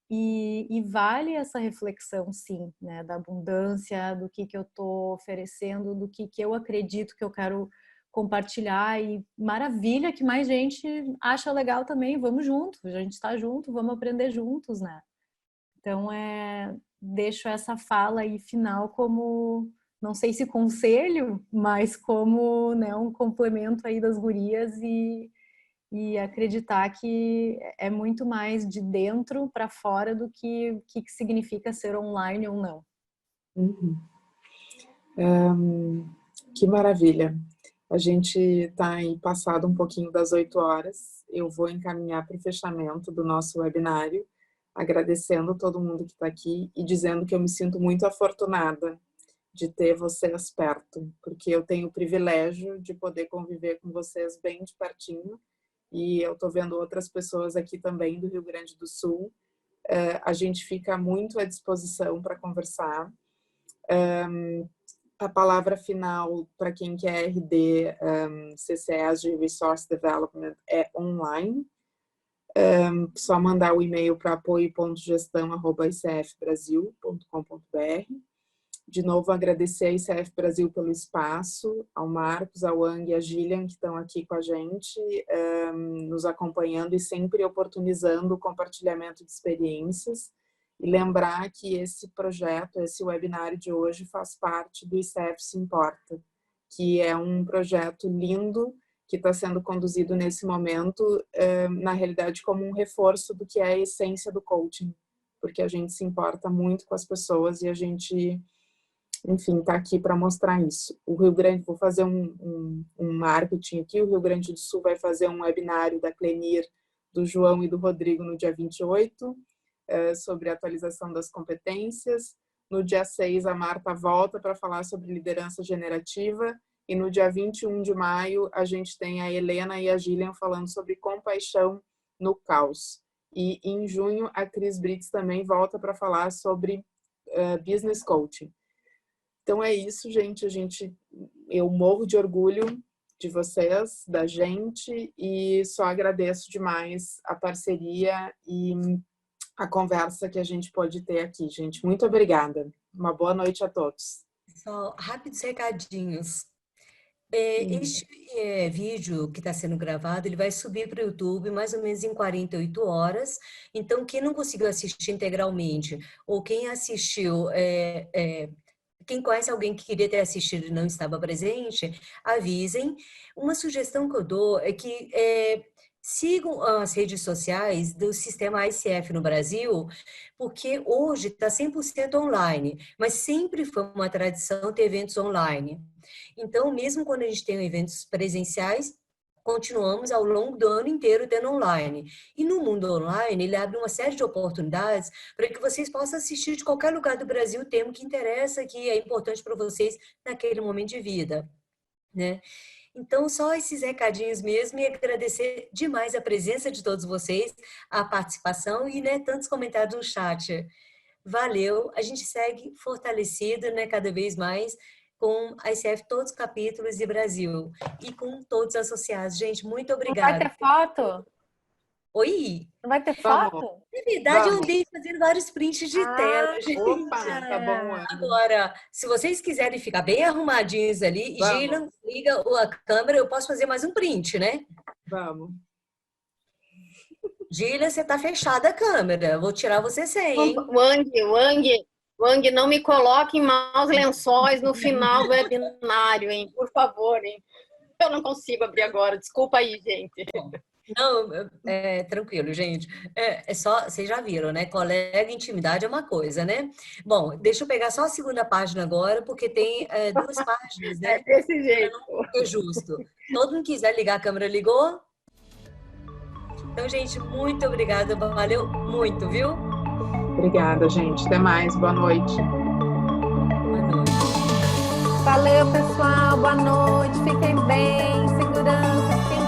S4: E vale essa reflexão, sim, né? Da abundância, do que eu estou oferecendo, do que eu acredito que eu quero compartilhar. E maravilha que mais gente acha legal também. Vamos junto, a gente está junto, vamos aprender juntos, né? Então, deixo essa fala aí final como, não sei se conselho, mas como, né, um complemento aí das gurias e acreditar que é muito mais de dentro para fora do que significa ser online ou não.
S2: Que maravilha. A gente está aí passado um pouquinho das 8 horas. Eu vou encaminhar para o fechamento do nosso webinário, agradecendo todo mundo que está aqui e dizendo que eu me sinto muito afortunada de ter vocês perto, porque eu tenho o privilégio de poder conviver com vocês bem de pertinho, e eu estou vendo outras pessoas aqui também do Rio Grande do Sul. A gente fica muito à disposição para conversar. A palavra final para quem quer RD, CCS de Resource Development, é online. Só mandar o e-mail para apoio.gestão@icfbrasil.com.br. De novo, agradecer a ICF Brasil pelo espaço, ao Marcos, ao Wang e a Gillian, que estão aqui com a gente, nos acompanhando e sempre oportunizando o compartilhamento de experiências. E lembrar que esse projeto, esse webinário de hoje, faz parte do ICF Se Importa, que é um projeto lindo que está sendo conduzido nesse momento, na realidade, como um reforço do que é a essência do coaching, porque a gente se importa muito com as pessoas e a gente, enfim, está aqui para mostrar isso. O Rio Grande, vou fazer um marketing aqui, o Rio Grande do Sul vai fazer um webinário da Clenir, do João e do Rodrigo no dia 28, sobre a atualização das competências. No dia 6, a Marta volta para falar sobre liderança generativa. E no dia 21 de maio, a gente tem a Helena e a Gillian falando sobre compaixão no caos. E em junho, a Cris Brits também volta para falar sobre business coaching. Então é isso, gente. Eu morro de orgulho de vocês, da gente, e só agradeço demais a parceria e a conversa que a gente pode ter aqui, gente. Muito obrigada. Uma boa noite a todos.
S1: Só rápidos recadinhos. Este vídeo que está sendo gravado, ele vai subir para o YouTube mais ou menos em 48 horas. Então, quem não conseguiu assistir integralmente, ou quem assistiu, quem conhece alguém que queria ter assistido e não estava presente, avisem. Uma sugestão que eu dou é que sigam as redes sociais do sistema ICF no Brasil, porque hoje está 100% online, mas sempre foi uma tradição ter eventos online. Então, mesmo quando a gente tem eventos presenciais, continuamos ao longo do ano inteiro tendo online. E no mundo online, ele abre uma série de oportunidades para que vocês possam assistir de qualquer lugar do Brasil o tema que interessa, que é importante para vocês naquele momento de vida, né? Então, só esses recadinhos mesmo, e agradecer demais a presença de todos vocês, a participação e, né, tantos comentários no chat. Valeu, a gente segue fortalecido, né, cada vez mais, com a ICF todos os capítulos de Brasil e com todos os associados. Gente, muito obrigada.
S5: Não vai ter foto?
S1: Oi?
S5: Não vai ter foto?
S1: Na verdade, eu andei fazendo vários prints de tela, gente.
S2: Opa, tá bom.
S1: Agora, se vocês quiserem ficar bem arrumadinhos ali, Gillian, liga a câmera, eu posso fazer mais um print, né?
S2: Vamos.
S1: Gillian, você tá fechada a câmera. Vou tirar você sem, hein?
S6: Wang, não me coloque em maus lençóis no final do webinário, hein? Por favor, hein? Eu não consigo abrir agora. Desculpa aí, gente.
S1: Não, tranquilo, gente. É só, vocês já viram, né? Colega, intimidade é uma coisa, né? Bom, deixa eu pegar só a segunda página agora, porque tem 2 páginas, né?
S6: É desse jeito.
S1: É justo. Todo mundo quiser ligar a câmera, ligou? Então, gente, muito obrigada. Valeu muito, viu?
S2: Obrigada, gente. Até mais. Boa noite.
S1: Boa noite.
S5: Valeu, pessoal. Boa noite. Fiquem bem. Segurança. Fiquem